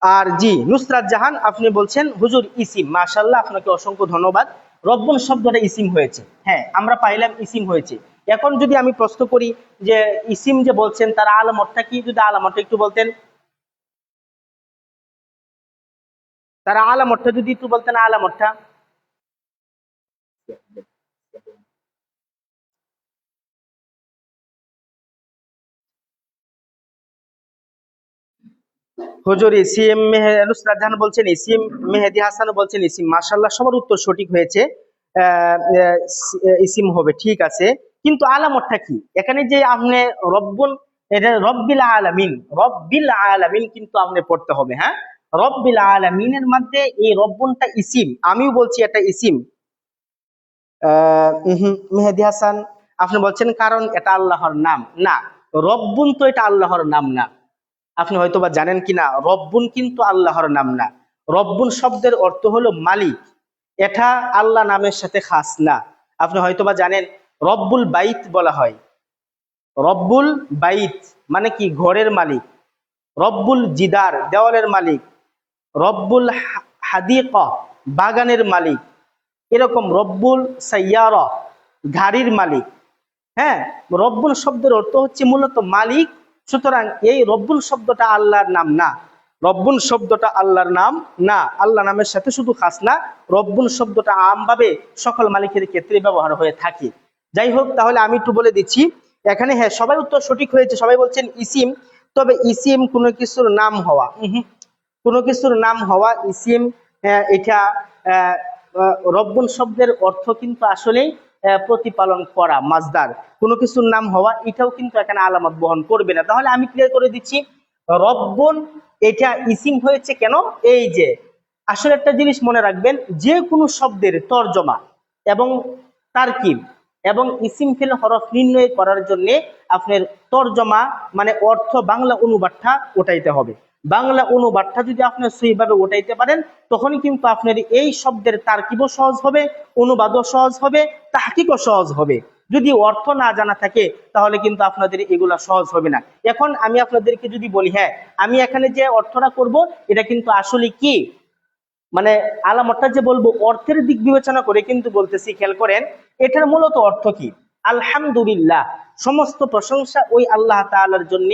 আর জি নুসরাত জাহান, আপনি বলছেন হুজুর ইসিম। মাশাআল্লাহ, আপনাকে অসংখ্য ধন্যবাদ। রব্বুন শব্দটা ইসিম হয়েছে, হ্যাঁ আমরা পাইলাম ইসিম হয়েছে। এখন যদি আমি প্রশ্ন করি যে ইসিম যে বলছেন তার আলামতটা কি, যদি আলামতটা একটু বলতেন, তারা আলামতটা যদি একটু বলতেন, আলামতটা। হুজুর ইসিম নুসরাত জাহান বলছেন ইসিম, মেহেদি হাসান বলছেন ইসিম। মাশাআল্লাহ, সবার উত্তর সঠিক হয়েছে। আহ, আহ, ইসিম হবে, ঠিক আছে। কিন্তু আলামতটা কি এখানে যে আপনি রব্বুল, এটা রব্বিল আলামিন, রব্বিল আলামিন কিন্তু আপনি পড়তে হবে। হ্যাঁ, রব্বিল আলামিনের মধ্যে এই রব্বুনটা ইসিম, আমিও বলছি এটা ইসিম। মেহেদি হাসান আপনি বলছেন কারণ এটা আল্লাহর নাম। না, রব্বুন তো এটা আল্লাহর নাম না। আপনি হয়তোবা জানেন কিনা, রব্বুন কিন্তু আল্লাহর নাম না। রব্বুন শব্দের অর্থ হলো মালিক, এটা আল্লাহ নামের সাথে খাস না। আপনি হয়তোবা জানেন রব্বুল বাইত বলা হয়। রব্বুল বাইত মানে কি? ঘরের মালিক। রব্বুল জিদার দেওয়ালের মালিক। রব্বুল হাদিকা বাগানের মালিক। এরকম রব্বুল সাইয়ারা গাড়ির মালিক। হ্যাঁ, রব্বুল শব্দের অর্থ হচ্ছে মূলত মালিক। সুতরাং এই রব্বুল শব্দটা আল্লাহর নাম না। রব্বুল শব্দটা আল্লাহর নাম না, আল্লাহ নামের সাথে শুধু খাস না। রব্বুল শব্দটা আমভাবে সকল মালিকের ক্ষেত্রে ব্যবহার হয়ে থাকে। যাই হোক, তাহলে আমি একটু বলে দিচ্ছি এখানে। হ্যাঁ, সবাই উত্তর সঠিক হয়েছে, সবাই বলছেন ইসিম। তবে ইসিম কোনো কিছুর নাম হওয়া, কোনো কিছুর নাম হওয়া ইসিম, এটা আহ, রব্বুল শব্দের অর্থ কিন্তু আসলেই প্রতিপালন করা, মাজদার। কোনো কিছুর নাম হওয়া এটাও কিন্তু এখানে আলামত বহন করবে না। তাহলে আমি ক্লিয়ার করে দিচ্ছি, রব্বুন এটা ইসিম হয়েছে কেন। এই যে আসলে একটা জিনিস মনে রাখবেন, যে কোনো শব্দের তর্জমা এবং তারকিব এবং ইসিম ফিল হরফ নির্ণয় করার জন্য আপনার তর্জমা মানে অর্থ, বাংলা অনুবাদটা ওঠাইতে হবে। বাংলা অনুবাদটা যদি আপনি সহিভাবে ওঠাইতে পারেন, তখনই কিন্তু আপনার এই শব্দের তারকিবও সহজ হবে, অনুবাদও সহজ হবে, তাহকিকও সহজ হবে। যদি অর্থ না জানা থাকে তাহলে কিন্তু আপনাদের এগুলা সহজ হবে না। এখন আমি আপনাদেরকে যদি বলি, হ্যাঁ আমি এখানে যে অর্থটা করব এটা কিন্তু আসলে কি, মানে আলামতটা যে বলবো অর্থের দিক বিবেচনা করে কিন্তু বলতেছি, খেয়াল করেন এটার মূলত অর্থ কি। আলহামদুলিল্লাহ, সমস্ত প্রশংসা ওই আল্লাহ তাআলার জন্য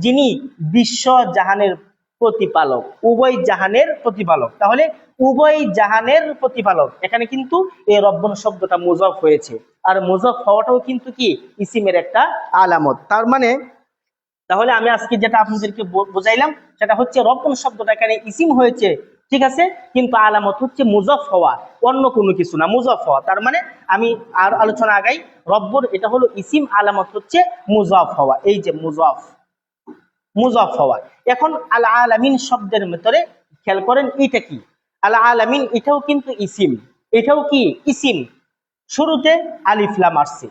যিনি বিশ্ব জাহানের প্রতিপালক, উভয় জাহানের প্রতিপালক। তাহলে উভয় জাহানের প্রতিপালক, এখানে কিন্তু এই রব্বন শব্দটা মুজাফ হয়েছে। আর মুজাফ হওয়াটাও কিন্তু কি ইসিমের একটা আলামত। তার মানে তাহলে আমি আজকে যেটা আপনাদেরকে বোঝাইলাম সেটা হচ্ছে রব্বুন শব্দটা এখানে ইসিম হয়েছে, ঠিক আছে, কিন্তু আলামত হচ্ছে মুজাফ হওয়া, অন্য কোনো কিছু না, মুজাফ হওয়া। তার মানে আমি আর আলোচনা আগাই, রব্বুর এটা হলো ইসিম, আলামত হচ্ছে মুজাফ হওয়া। এই যে মুজাফ, মুজাফ হওয়া। এখন আল আলামিন শব্দের ভিতরে খেয়াল করেন এটা কি, আল আলামিন এটাও কিন্তু ইসিম, এটাও কি ইসিম। শুরুতে আলিফ লাম আসছে,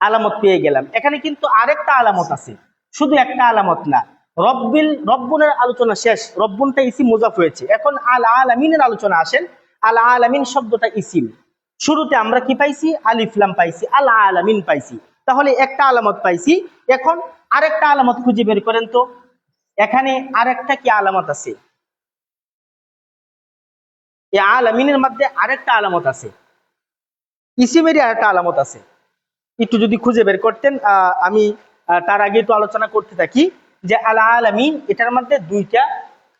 আলামত পেয়ে গেলাম। এখানে কিন্তু আরেকটা আলামত আছে, শুধু একটা আলামত না। রব্বুনের আলোচনা শেষ, রব্বুনটা ইসিম মুজাফ হয়েছে। এখন আল আলামিনের আলোচনা আসেন। আল আলামিন শব্দটা ইসিম, শুরুতে আমরা কি পাইছি? আলিফ লাম পাইছি, আল আলামিন পাইছি। তাহলে একটা আলামত পাইছি। এখন আরেকটা আলামত খুঁজে বের করেন তো, এখানে আরেকটা কি আলামত আছে? এই আলামিনের মধ্যে আরেকটা আলামত আছে, ইসিমেরই আরেকটা আলামত আছে। একটু যদি খুঁজে বের করতেন, আমি তার আগে একটু আলোচনা করতে থাকি যে আল আলামিন এটার মধ্যে দুইটা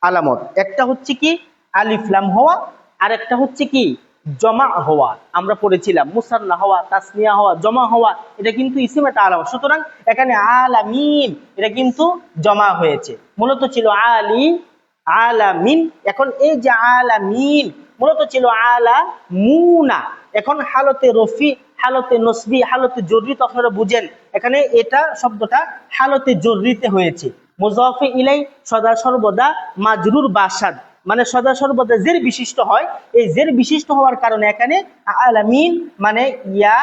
আলামত, একটা হচ্ছে কি আলিফ লাম হওয়া, আর একটা হচ্ছে কি জমা হওয়া। আমরা পড়েছিলাম মুসান্না হওয়া, তাসনিয়া হওয়া, জমা হওয়া, এটা কিন্তু ইসিম একটা আলামত। সুতরাং এখানে আলামিন এটা কিন্তু জমা হয়েছে, মূলত ছিল আলি আলামিন। এখন এই যে আলামিন মূলত ছিল আলা মুনা। এখন হালতে রফি, হালতে নসবি, হালতে জরুরি তো আপনারা বুঝেন, এখানে এটা শব্দটা হালতে জরুরিতে হয়েছে। মুজাফে ইলাই সদা সর্বদা মাজরুর বাসাদ, মানে সদা সর্বদা জের বিশিষ্ট হয়। এই জের বিশিষ্ট হওয়ার কারণে এখানে আলামিন মানে ইয়া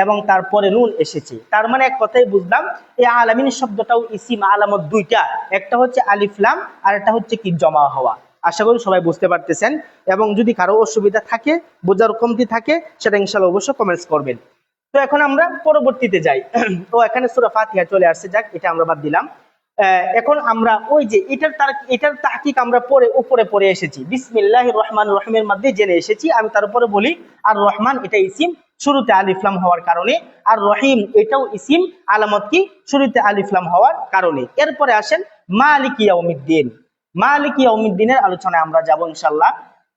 এবং তারপরে নুন এসেছে। তার মানে এক কথাই বুঝলাম এই আলামিন শব্দটাও ইসিম আলামত দুইটা, একটা হচ্ছে আলিফ লাম আর একটা হচ্ছে কি জমা হওয়া। আশা করি সবাই বুঝতে পারতেছেন, এবং যদি কারো অসুবিধা থাকে, বোঝার কমতি থাকে, সেটা ইনশাআল্লাহ অবশ্যই কমেন্টস করবেন। তো এখন আমরা পরবর্তীতে যাই। তো এখানে সূরা ফাতিহা চলে আসছে, যাক এটা আমরা বাদ দিলাম। এখন আমরা ওই যে এটার তাহকিক আমরা উপরে পড়ে এসেছি, বিসমিল্লাহির রহমানির রহিমের মধ্যে জেনে এসেছি। আমি তার উপরে বলি আর রহমান এটা ইসিম, শুরুতে আলিফ লাম হওয়ার কারণে, আর রহিম এটাও ইসিম, আলামত কি শুরুতে আলিফ লাম হওয়ার কারণে। এরপরে আসেন মালিক ইয়াউমিদ্দিন। মালিক ইয়াউমিদ্দিনের আলোচনায় আমরা যাব ইনশাআল্লাহ।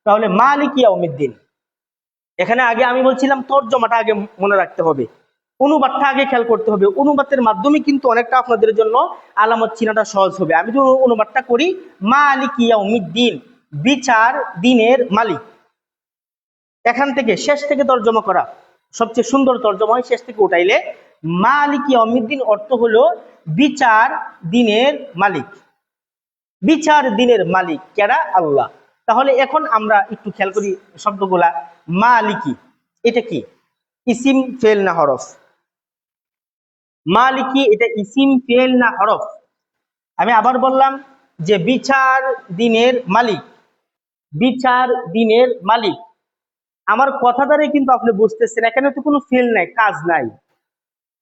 তাহলে মালিক ইয়াউমিদ্দিন, এখানে আগে আমি বলছিলাম তরজমাটা আগে মনে রাখতে হবে, অনুবাদটা আগে খেয়াল করতে হবে। অনুবাদের মাধ্যমে কিন্তু অনেকটা আপনাদের জন্য আলামত চিনাটা সহজ হবে। আমি যদি অনুবাদটা করি, মালিক ইয়াউমিদ্দিন, বিচার দিনের মালিক। এখান থেকে শেষ থেকে তর্জমা করা সবচেয়ে সুন্দর তর্জমা হয়, শেষ থেকে উঠাইলে। মালিক ইয়াউমিদ্দিন অর্থ হলো বিচার দিনের মালিক। বিচার দিনের মালিক কেরা? আল্লাহ। তাহলে এখন আমরা একটু খেয়াল করি শব্দগুলা। মালিকি এটা কি? ইসিম ফেল না হরফ? মালিকি এটা ইসিম ফেল না হরফ? আমি আবার বললাম যে বিচার দিনের মালিক, বিচার দিনের মালিক। আমার কথা দ্বারাই কিন্তু আপনি বুঝতেছেন এখানে তো কোনো ফেল নাই, কাজ নাই।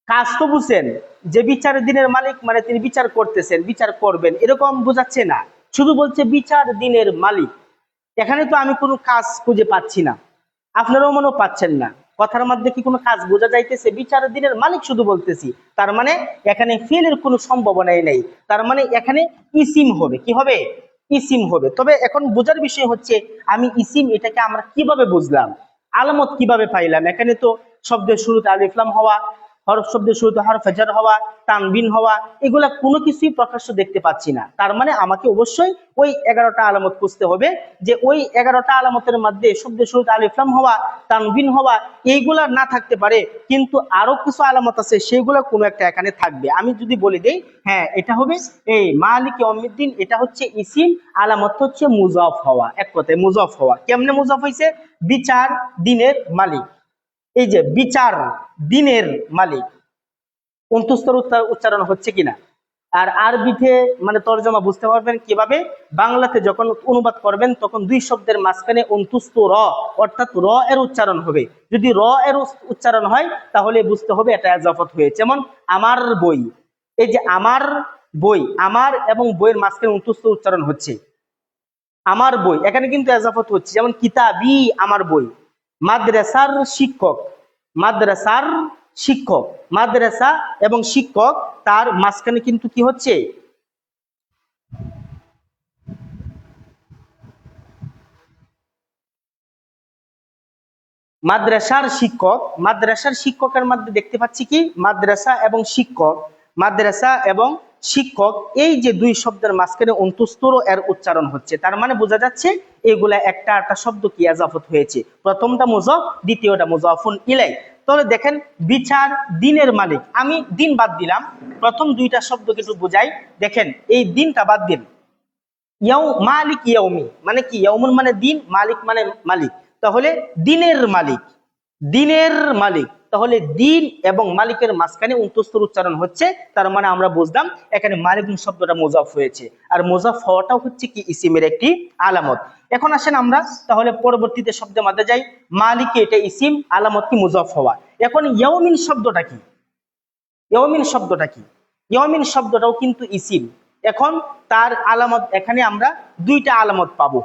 কাজ তো বুঝছেন যে বিচার দিনের মালিক মানে তিনি বিচার করতেছেন, বিচার করবেন, এরকম বোঝাচ্ছে না। শুধু বলছে বিচার দিনের মালিক। এখানে তো আমি কোনো কাজ খুঁজে পাচ্ছি না, আপনারাও মনেও পাচ্ছেন না। কথার মধ্যে কি কোনো কাজ বোঝা যাইতেছে? বিচার দিনের মালিক শুধু বলতেছি, তার মানে এখানে ফেলের কোনো সম্ভাবনাই নেই। তার মানে এখানে ইসিম হবে। কি হবে? ইসিম হবে। তবে এখন বোঝার বিষয় হচ্ছে আমি ইসিম এটাকে আমরা কিভাবে বুঝলাম, আলামত কিভাবে পাইলাম? এখানে তো শব্দের শুরুতে আলিফ লাম হওয়া, হরফ শব্দের শুরুতে হরফে জার হওয়া, তানবিন হওয়া, এগুলা কোনো কিছুই প্রকাশ্য দেখতে পাচ্ছি না। তার মানে আমাকে অবশ্যই ওই 11টা আলামত খুঁজতে হবে, যে ওই 11টা আলামতের মধ্যে শব্দের শুরুতে আলিফ লাম হওয়া, তানবিন হওয়া, এইগুলা না থাকতে পারে, কিন্তু আরো কিছু আলামত আছে, সেগুলো কোনো একটা এখানে থাকবে। আমি যদি বলে দেই হ্যাঁ এটা হবে এই মালিক ইয়াউমিদ্দিন, এটা হচ্ছে ইসিম, আলামত হচ্ছে মুজাফ হওয়া। এক কথায় মুজাফ হওয়া। কেমনে মুজাফ হয়েছে? বিচার দিনের মালিক। এই যে বিচার দিনের মালিক, অন্তস্তর উচ্চারণ হচ্ছে কিনা। আর আরবিতে মানে তর্জমা বুঝতে পারবেন কিভাবে? বাংলাতে যখন অনুবাদ করবেন তখন দুই শব্দের মাঝখানে অন্তুস্ত র, অর্থাৎ র এর উচ্চারণ হবে। যদি র এর উচ্চারণ হয় তাহলে বুঝতে হবে এটা ইজাফত হয়েছে। যেমন আমার বই, এই যে আমার বই, আমার এবং বইয়ের মাঝখানে অন্তুস্ত উচ্চারণ হচ্ছে, আমার বই, এখানে কিন্তু ইজাফত হচ্ছে। যেমন কিতাবি, আমার বই। মাদ্রাসার শিক্ষক, মাদ্রাসার শিক্ষক, মাদ্রাসা এবং শিক্ষক, তার মাঝখানে কিন্তু কি হচ্ছে? মাদ্রাসার শিক্ষক, মাদ্রাসার শিক্ষকের মধ্যে দেখতে পাচ্ছি কি মাদ্রাসা এবং শিক্ষক, মাদ্রাসা এবং শিক্ষক, এই যে দুই শব্দের মাঝখানে অন্তুস্তর এর উচ্চারণ হচ্ছে। তার মানে বোঝা যাচ্ছে এগুলা একটা একটা শব্দ কি ইজাফত হয়েছে। প্রথমটা মুজাফ, দ্বিতীয়টা মুজাফুন ইলাই। তাহলে দেখেন বিচার দিনের মালিক, আমি দিন বাদ দিলাম, প্রথম দুইটা শব্দকে একটু বোঝাই। দেখেন এই দিনটা বাদ দিন, মালিক ইয়াউমি মানে কি? ইয়াউমুন মানে দিন, মালিক মানে মালিক। তাহলে দিনের মালিক, দিনের মালিক, তাহলে দিন এবং মালিকের মাঝখানে অন্তস্তর উচ্চারণ হচ্ছে। তার মানে আমরা বুঝলাম এখানে মালিক শব্দটা মুজাফ হয়েছে, আর মুজাফ হওয়াটাও হচ্ছে কি ইসিমের একটি আলামত। এখন আসেন আমরা তাহলে পরবর্তীতে শব্দের মধ্যে যাই। মালিক এটা ইসিম, আলামত কি মুজাফ হওয়া। এখন ইয়াউমিন শব্দটা কি? ইয়াউমিন শব্দটা কি? ইয়াউমিন শব্দটাও কিন্তু ইসিম। এখন তার আলামত এখানে আমরা দুইটা আলামত পাবো।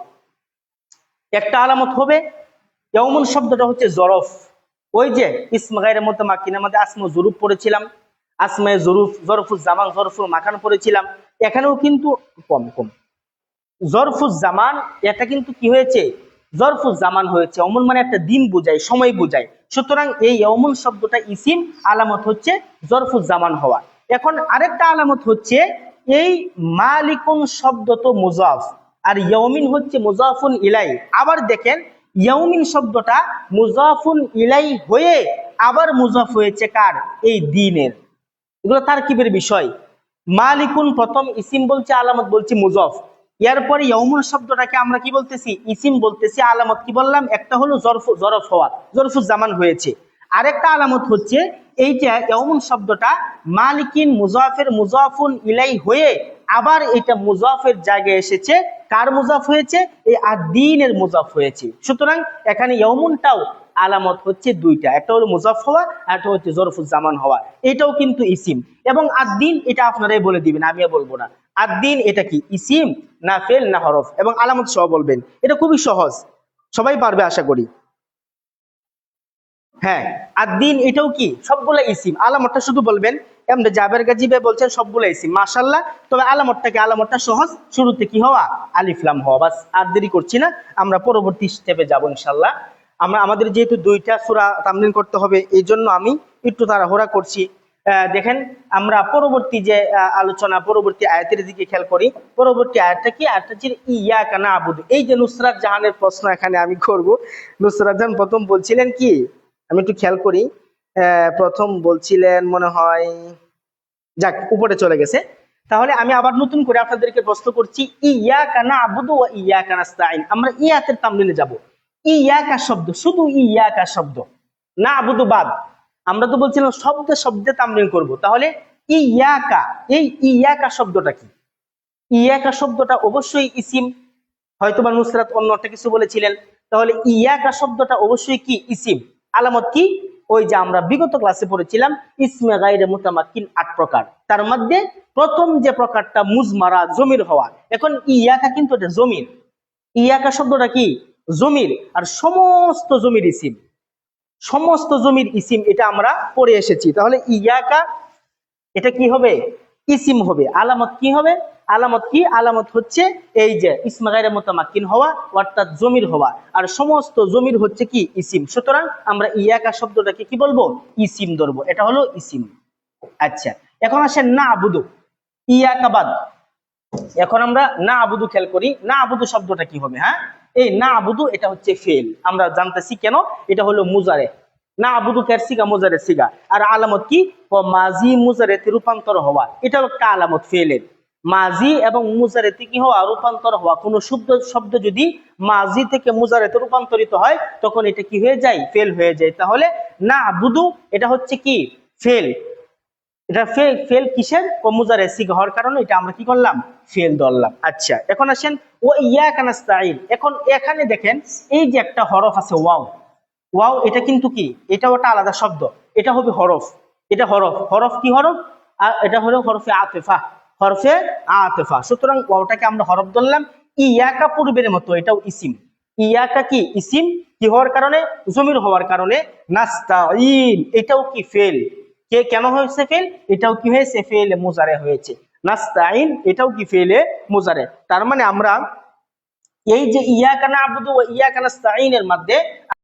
একটা আলামত হবে ইয়াউমুন শব্দটা হচ্ছে জরফ। ওই যে ইসম গায়রে মুতামাক্কিনের মধ্যে আসমে জুরুফ পড়েছিলাম, আসমে জুরুফ, জরফুজ জামান, জরফুল মাকান পড়েছিলাম। এখানেও কিন্তু কম কম জরফুজ জামান, এটা কিন্তু কি হয়েছে? জরফুজ জামান হয়েছে। ইয়াউমুন মানে একটা দিন বোঝায়, সময় বোঝায়। সুতরাং এই ইয়াউমুন শব্দটা ইসিম, আলামত হচ্ছে জরফুজ জামান হওয়া। এখন আরেকটা আলামত হচ্ছে এই মালিকুন শব্দ তো মুজাফ, আর ইয়াউমিন হচ্ছে মুজাফুন ইলাই। আবার দেখেন ইয়াউমিন শব্দটা মুজাফুন ইলাই হয়ে আবার মুজাফ হয়েছে কার? এই দিনের। এগুলো তারকিবের বিষয়। মালিকুন প্রথম ইসিম বলছে, আলামত বলছি মুজাফ। এরপরে ইয়াউমুন শব্দটাকে আমরা কি বলতেছি? ইসিম বলতেছি। আলামত কি বললাম? একটা হলো জরফ হওয়া, জরফুজ জামান হয়েছে। আরেকটা আলামত হচ্ছে এইটা ইয়াউমুন শব্দটা মালিকিন মুজাফের মুজাফুন ইলাই হয়ে আবার এটা মুজাফের জায়গায় এসেছে। কার মুজাফ হয়েছে? এই আদ-দ্বীনের মুজাফ হয়েছে। সুতরাং এখানে ইয়াউমুনটাও আলামত হচ্ছে দুইটা, একটা হলো মুজাফ হওয়া আর একটা হচ্ছে জরফুজ জামান হওয়া। এটাও কিন্তু ইসিম। এবং আদ-দ্বীন এটা আপনারাই বলে দিবেন, আমি বলবো না। আদ-দ্বীন এটা কি ইসিম না ফেল না হরফ, এবং আলামত সহ বলবেন। এটা খুবই সহজ, সবাই পারবে আশা করি। হ্যাঁ, আদ-দ্বীন এটাও কি সবগুলা ইসিম। আলামতটা শুধু বলবেন। এমনি জাবের গাজী ভাই বলছেন সবগুলা ইসিম, মাশাআল্লাহ। তবে আলামতটা সহজ, শুরুতে কি হওয়া? আলিফ লাম হওয়া। বাস, আর দেরি করছি না, আমরা পরবর্তী স্টেপে যাব ইনশাআল্লাহ। আমাদের যেহেতু দুইটা সূরা তামরিন করতে হবে, এই জন্য আমি একটু তাড়াহুড়া করছি। দেখেন, আমরা পরবর্তী যে আলোচনা, পরবর্তী আয়াতের দিকে খেয়াল করি। পরবর্তী আয়াতটা কি? আয়াতটা হচ্ছে ইয়াকা না'বুদু। এই যে নুসরাত জাহানের প্রশ্ন এখানে আমি করব। নুসরাত জাহান প্রথম বলছিলেন কি? আমি একটু খেয়াল করি। প্রথম বলছিলেন মনে হয়, যাক উপরে চলে গেছে। তাহলে আমি আবার নতুন করে আপনাদেরকে প্রশ্ন করছি, ইয়াকা না'বুদু ওয়া ইয়াকা নাস্তাইন। আমরা ইয়াতের তামরিনে যাব। ইয়াকা শব্দ, শুধু ইয়াকা শব্দ, না'বুদু বাদ। আমরা তো বলছিলাম শব্দে শব্দে তামরিন করব। তাহলে ইয়াকা, এই ইয়াকা শব্দটা কি? ইয়াকা শব্দটা অবশ্যই ইসিম। হয়তোবা নুসরাত অন্য একটা কিছু বলেছিলেন। তাহলে ইয়াকা শব্দটা অবশ্যই কি? ইসিম। আলামত কি? ওই যে আমরা বিগত ক্লাসে পড়েছিলাম ইসমে গায়রে মুতামাক্কিন 8 প্রকার। তার মধ্যে প্রথম যে প্রকারটা মুজমারা, জমির হওয়া। এখন ইয়াকা কিন্তু এটা জমির। ইয়াকা শব্দটা কি? জমির। আর সমস্ত জমির ইসিম, সমস্ত জমির ইসিম, এটা আমরা পড়ে এসেছি। তাহলে ইয়াকা এটা কি হবে? ইসিম হবে। আলামত কি হবে? আলামত কি? আলামত হচ্ছে এই যে ইসমে গায়রে মুতামাক্কিন হওয়া, অর্থাৎ জমির হওয়া। আর সমস্ত জমির হচ্ছে কি? ইসিম। সুতরাং আমরা ইয়াকা শব্দটাকে কি বলবো? ইসিম ধরবো। এটা হলো ইসিম। আচ্ছা, এখন আসেন না'বুদু, ইয়াকা বাদ। এখন আমরা না'বুদু খেয়াল করি। না'বুদু শব্দটা কি হবে? হ্যাঁ, এই না'বুদু এটা হচ্ছে ফেল। আমরা জানতেছি কেন? এটা হলো মুজারে। না'বুদু কার সিগা? মুজারে সিগা। আর আলামত কি? মাজি মুজারেতে রূপান্তর হওয়া। এটাও একটা আলামত ফেলের। মাজি এবং মুজারেতে কি হওয়া? রূপান্তর হওয়া। কোন শব্দ যদি মাজি থেকে মুজারেতে রূপান্তরিত হয়, তখন এটা কি হয়ে যায়? ফেল হয়ে যায়। তাহলে না'বুদু এটা হচ্ছে কি? ফেল। এটা ফেল কিসের? মুজারে সিগা হওয়ার কারণে এটা আমরা কি করলাম? ফেল ধরলাম। আচ্ছা, এখন আসেন ও ইয়াকা নাস্তাইন। এখন এখানে দেখেন এই যে একটা হরফ আছে ওয়াও। ওয়াও এটা কিন্তু কি? এটাও একটা আলাদা শব্দ। এটা হবে হরফ। এটা হরফ। হরফ কি হরফ? এটা হলো হরফে আতিফা। হরফে আতিফা। সুতরাং ওয়াওটাকে আমরা হরফ ধরলাম। ইয়াকা পূর্বের মতো এটাও ইসিম। ইয়াকা কি? ইসিম। কি হওয়ার কারণে? জমির হওয়ার কারণে। নাস্তাইন এটাও কি? ফেল। কেন হয়েছে ফেল? এটাও কি হয়েছে? ফেলে মুজারে হয়েছে। নাস্তাইন এটাও কি? ফেলে মুজারে। তার মানে আমরা এই যে ইয়াকা না'বুদু ওয়া ইয়াকা নাস্তাইনের মধ্যে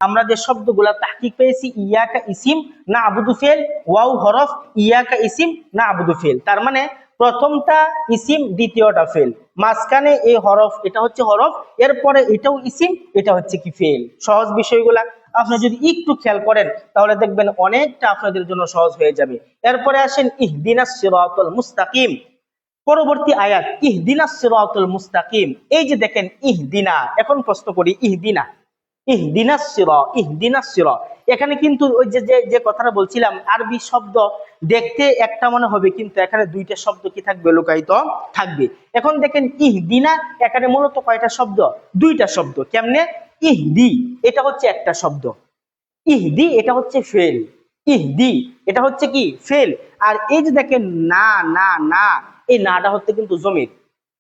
আমরা যে শব্দগুলা তাহকিক পেয়েছি, ইয়াকা ইসিম, না'বুদু ফেল, ওয়াও হরফ, ইয়াকা ইসিম, না'বুদু ফেল। তার মানে প্রথমটা ইসিম, দ্বিতীয়টা ফেল। মাঝখানে এই হরফ, এটা হচ্ছে হরফ। এরপরে এটাও ইসিম, এটা হচ্ছে কি? ফেল। সহজ বিষয়গুলা আপনি যদি একটু খেয়াল করেন তাহলে দেখবেন অনেকটা আপনাদের জন্য সহজ হয়ে যাবে। এরপরে আসেন ইহদিনাস সিরাতাল মুস্তাকিম। পরবর্তী আয়াত ইহদিনাস সিরাতাল মুস্তাকিম। এই যে দেখেন ইহদিনা। এখন প্রশ্ন করি ইহদিনা, ইহদিনাস সিরা, ইহদিনাস সিরা। এখানে কিন্তু ওই যে কথাটা বলছিলাম, আরবি শব্দ দেখতে একটা মনে হবে, কিন্তু এখানে দুইটা শব্দ কি থাকবে? লুকায়িত থাকবে। এখন দেখেন ইহদিনা, এখানে মূলত কয়টা শব্দ? দুইটা শব্দ। কেমনে? ইহদি এটা হচ্ছে একটা শব্দ, ইহদি এটা হচ্ছে ফেল। ইহদি এটা হচ্ছে কি? ফেল। আর এই যে দেখেন না না না, এই নাটা হচ্ছে কিন্তু জমির।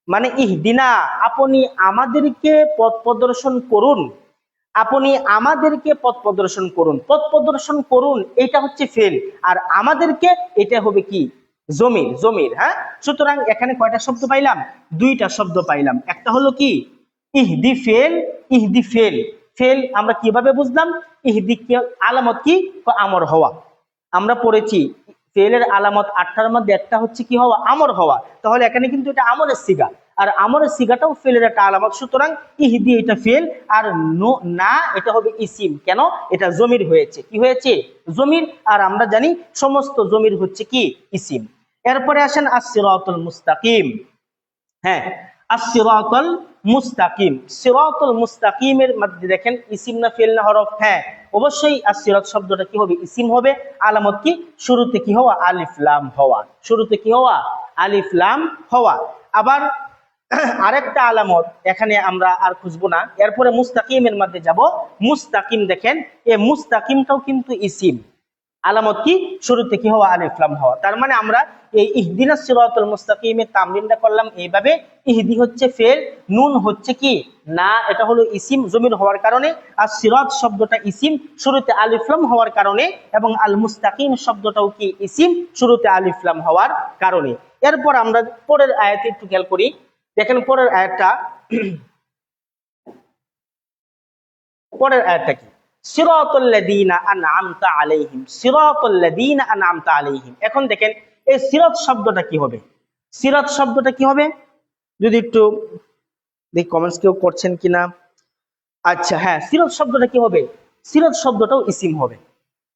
মানে ইহদিনা, আপনি আমাদেরকে পথ প্রদর্শন করুন, আপনি আমাদেরকে পথ প্রদর্শন করুন। পথ প্রদর্শন করুন এটা হচ্ছে ফেল, আর আমাদেরকে এটা হবে কি? জমির। জমির। হ্যাঁ, সুতরাং এখানে কয়টা শব্দ পাইলাম? দুইটা শব্দ পাইলাম। একটা হলো কি? ইহদি ফেল, ইহদি ফেল। ফেল আমরা কিভাবে বুঝলাম? ইহদি আলামত কি? আমর হওয়া। আমরা পড়েছি ফেলের আলামত 8টার মধ্যে একটা হচ্ছে কি হওয়া? আমর হওয়া। তাহলে এখানে কিন্তু এটা আমরের সিগা। আর আমরের সিগাটাও ফেলের একটা আলামত, সুতরাং ইহদি এটা ফেল, আর না এটা হবে ইসিম। কেন? এটা জমির হয়েছে, কি হয়েছে? জমির। আর আমরা জানি সমস্ত জমির হচ্ছে কি? ইসিম। এরপরে আসেন আস-সিরাতুল মুস্তাকিম। হ্যাঁ, আস-সিরাতুল মুস্তাকিম। সিরাতুল মুস্তাকিমের মধ্যে দেখেন ইসিম না ফেল না হরফ? হ্যাঁ, অবশ্যই আস-সিরাত শব্দটা কি হবে? ইসিম হবে। আলামত কি? শুরুতে কি হওয়া? আলিফ লাম হওয়া। শুরুতে কি হওয়া? আলিফ লাম হওয়া। আবার আরেকটা আলামত এখানে আমরা আর খুঁজবো না, এরপরে মুস্তাকিমের মধ্যে যাব। মুস্তাকিম দেখেন, এই মুস্তাকিমটাও কিন্তু ইসিম। আলামত কি? শুরুতে কি হওয়া? আলিফ লাম হওয়া। তার মানে আমরা এই ইহদিনাস সিরাতাল মুস্তাকিমের তামরিনটা করলাম এইভাবে। ইহদি হচ্ছে ফেল, নুন হচ্ছে কি? না, এটা হলো ইসিম জমির হওয়ার কারণে। আর সিরাত শব্দটা ইসিম, শুরুতে আলিফ লাম হওয়ার কারণে, এবং আল মুস্তাকিম শব্দটাও কি? ইসিম, শুরুতে আলিফ লাম হওয়ার কারণে। এরপর আমরা পরের আয়াতে একটু খেয়াল করি। দেখেন পরের আয়াতটা, পরের আয়াতটা কি? সিরাতাল লাযীনা আন'আমতা আলাইহিম, সিরাতাল লাযীনা আন'আমতা আলাইহিম। এখন দেখেন এই সিরাত শব্দটা কি হবে? সিরাত শব্দটা কি হবে? যদি একটু দেখি কমেন্টস কেউ করছেন কিনা। আচ্ছা, হ্যাঁ, সিরাত শব্দটা কি হবে? সিরাত শব্দটাও ইসিম হবে।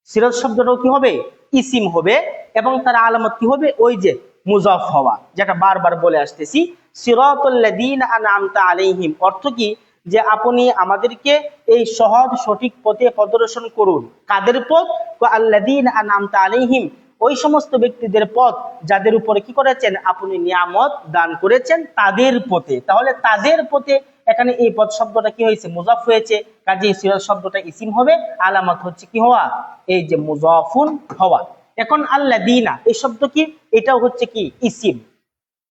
সিরাত শব্দটাও কি হবে? ইসিম হবে। এবং তার আলামত কি হবে? ওই যে মুজাফ হওয়া, যেটা বারবার বলে আসতেছি। সিরাতাল লাযীনা আন'আমতা আলাইহিম অর্থ কি? যে আপনি আমাদেরকে এই সহজ সঠিক পথে প্রদর্শন করুন। কাদের পথ? আল্লাযীনা আন'আমতা আলাইহিম, ওই সমস্ত ব্যক্তিদের পথ যাদের উপরে কি করেছেন? আপনি নিয়ামত দান করেছেন, তাদের পথে। তাহলে তাদের পথে, এখানে এই পদ শব্দটা কি হয়েছে? মুজাফ হয়েছে। কাজেই সিরাত শব্দটা ইসিম হবে। আলামত হচ্ছে কি হওয়া? এই যে মুজাফুন হওয়া। এখন আল্লাযীনা এই শব্দ কি? এটাও হচ্ছে কি? ইসিম।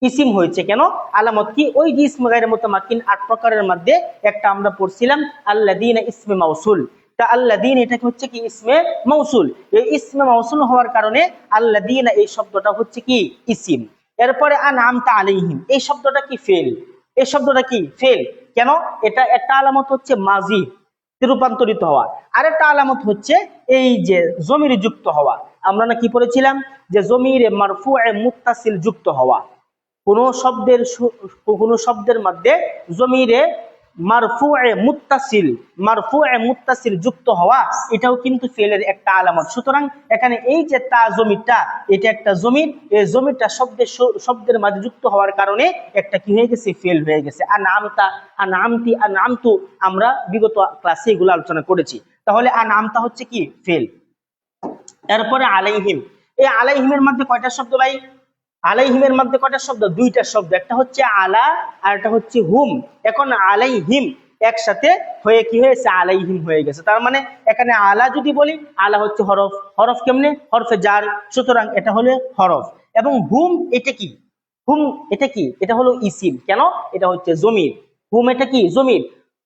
ইসিম হয়েছে কেন? আলামত কি? ওই যে ইসমে গায়রে মুতামাক্কিন 8 প্রকারের মধ্যে একটা আমরা পড়ছিলাম আল্লাযীনা ইসমে মাউসুল। তা আল্লাযীন এটা হচ্ছে কি? ইসমে মাউসুল। এই ইসমে মাউসুল হওয়ার কারণে আল্লাযীনা এই শব্দটা হচ্ছে কি? ইসিম। এরপরে আন'আমতা আলাইহিম এই শব্দটা কি? ফেল। এই শব্দটা কি? ফেল। কেন? এটা একটা আলামত হচ্ছে মাজি রূপান্তরিত হওয়া, আরেকটা আলামত হচ্ছে এই যে জমির যুক্ত হওয়া। আমরা না কি পড়েছিলাম? যে জমিরে মারফুয়ে মুত্তাসিল যুক্ত হওয়া। কোন শব্দের মধ্যে জমিরে মারফুয়ে মুত্তাসিল যুক্ত হওয়া, এটাও কিন্তু ফেলের একটা আলামত। সুতরাং এখানে এই যে তা জমিরটা, এটা একটা জমির। এই জমিরটা শব্দের মাঝে যুক্ত হওয়ার কারণে একটা কি হয়ে গেছে? ফেল হয়ে গেছে। আন'আমতা, আন'আমতি, আন'আমতু আমরা বিগত ক্লাসে এগুলো আলোচনা করেছি। তাহলে আন'আমতা হচ্ছে কি? ফেল। এরপরে আলাইহিম, এই আলাইহিমের মধ্যে কয়টা শব্দ ভাই? আলাইহিমের মধ্যে কয়টা শব্দ? 2টা শব্দ, একটা হচ্ছে আলা আর একটা হচ্ছে হুম। এখন আলাইহিম একসাথে হয়ে কি হয়েছে? আলাইহিম হয়ে গেছে। তার মানে এখানে আলা যদি বলি, আলা হচ্ছে হরফ। হরফ কেমনে? হরফে জার, সুতরাং এটা হলো হরফ। এবং হুম এটা কি? হুম এটা কি? এটা হলো ইসিম। কেন? এটা হচ্ছে জমির। হুম এটা কি? জমির।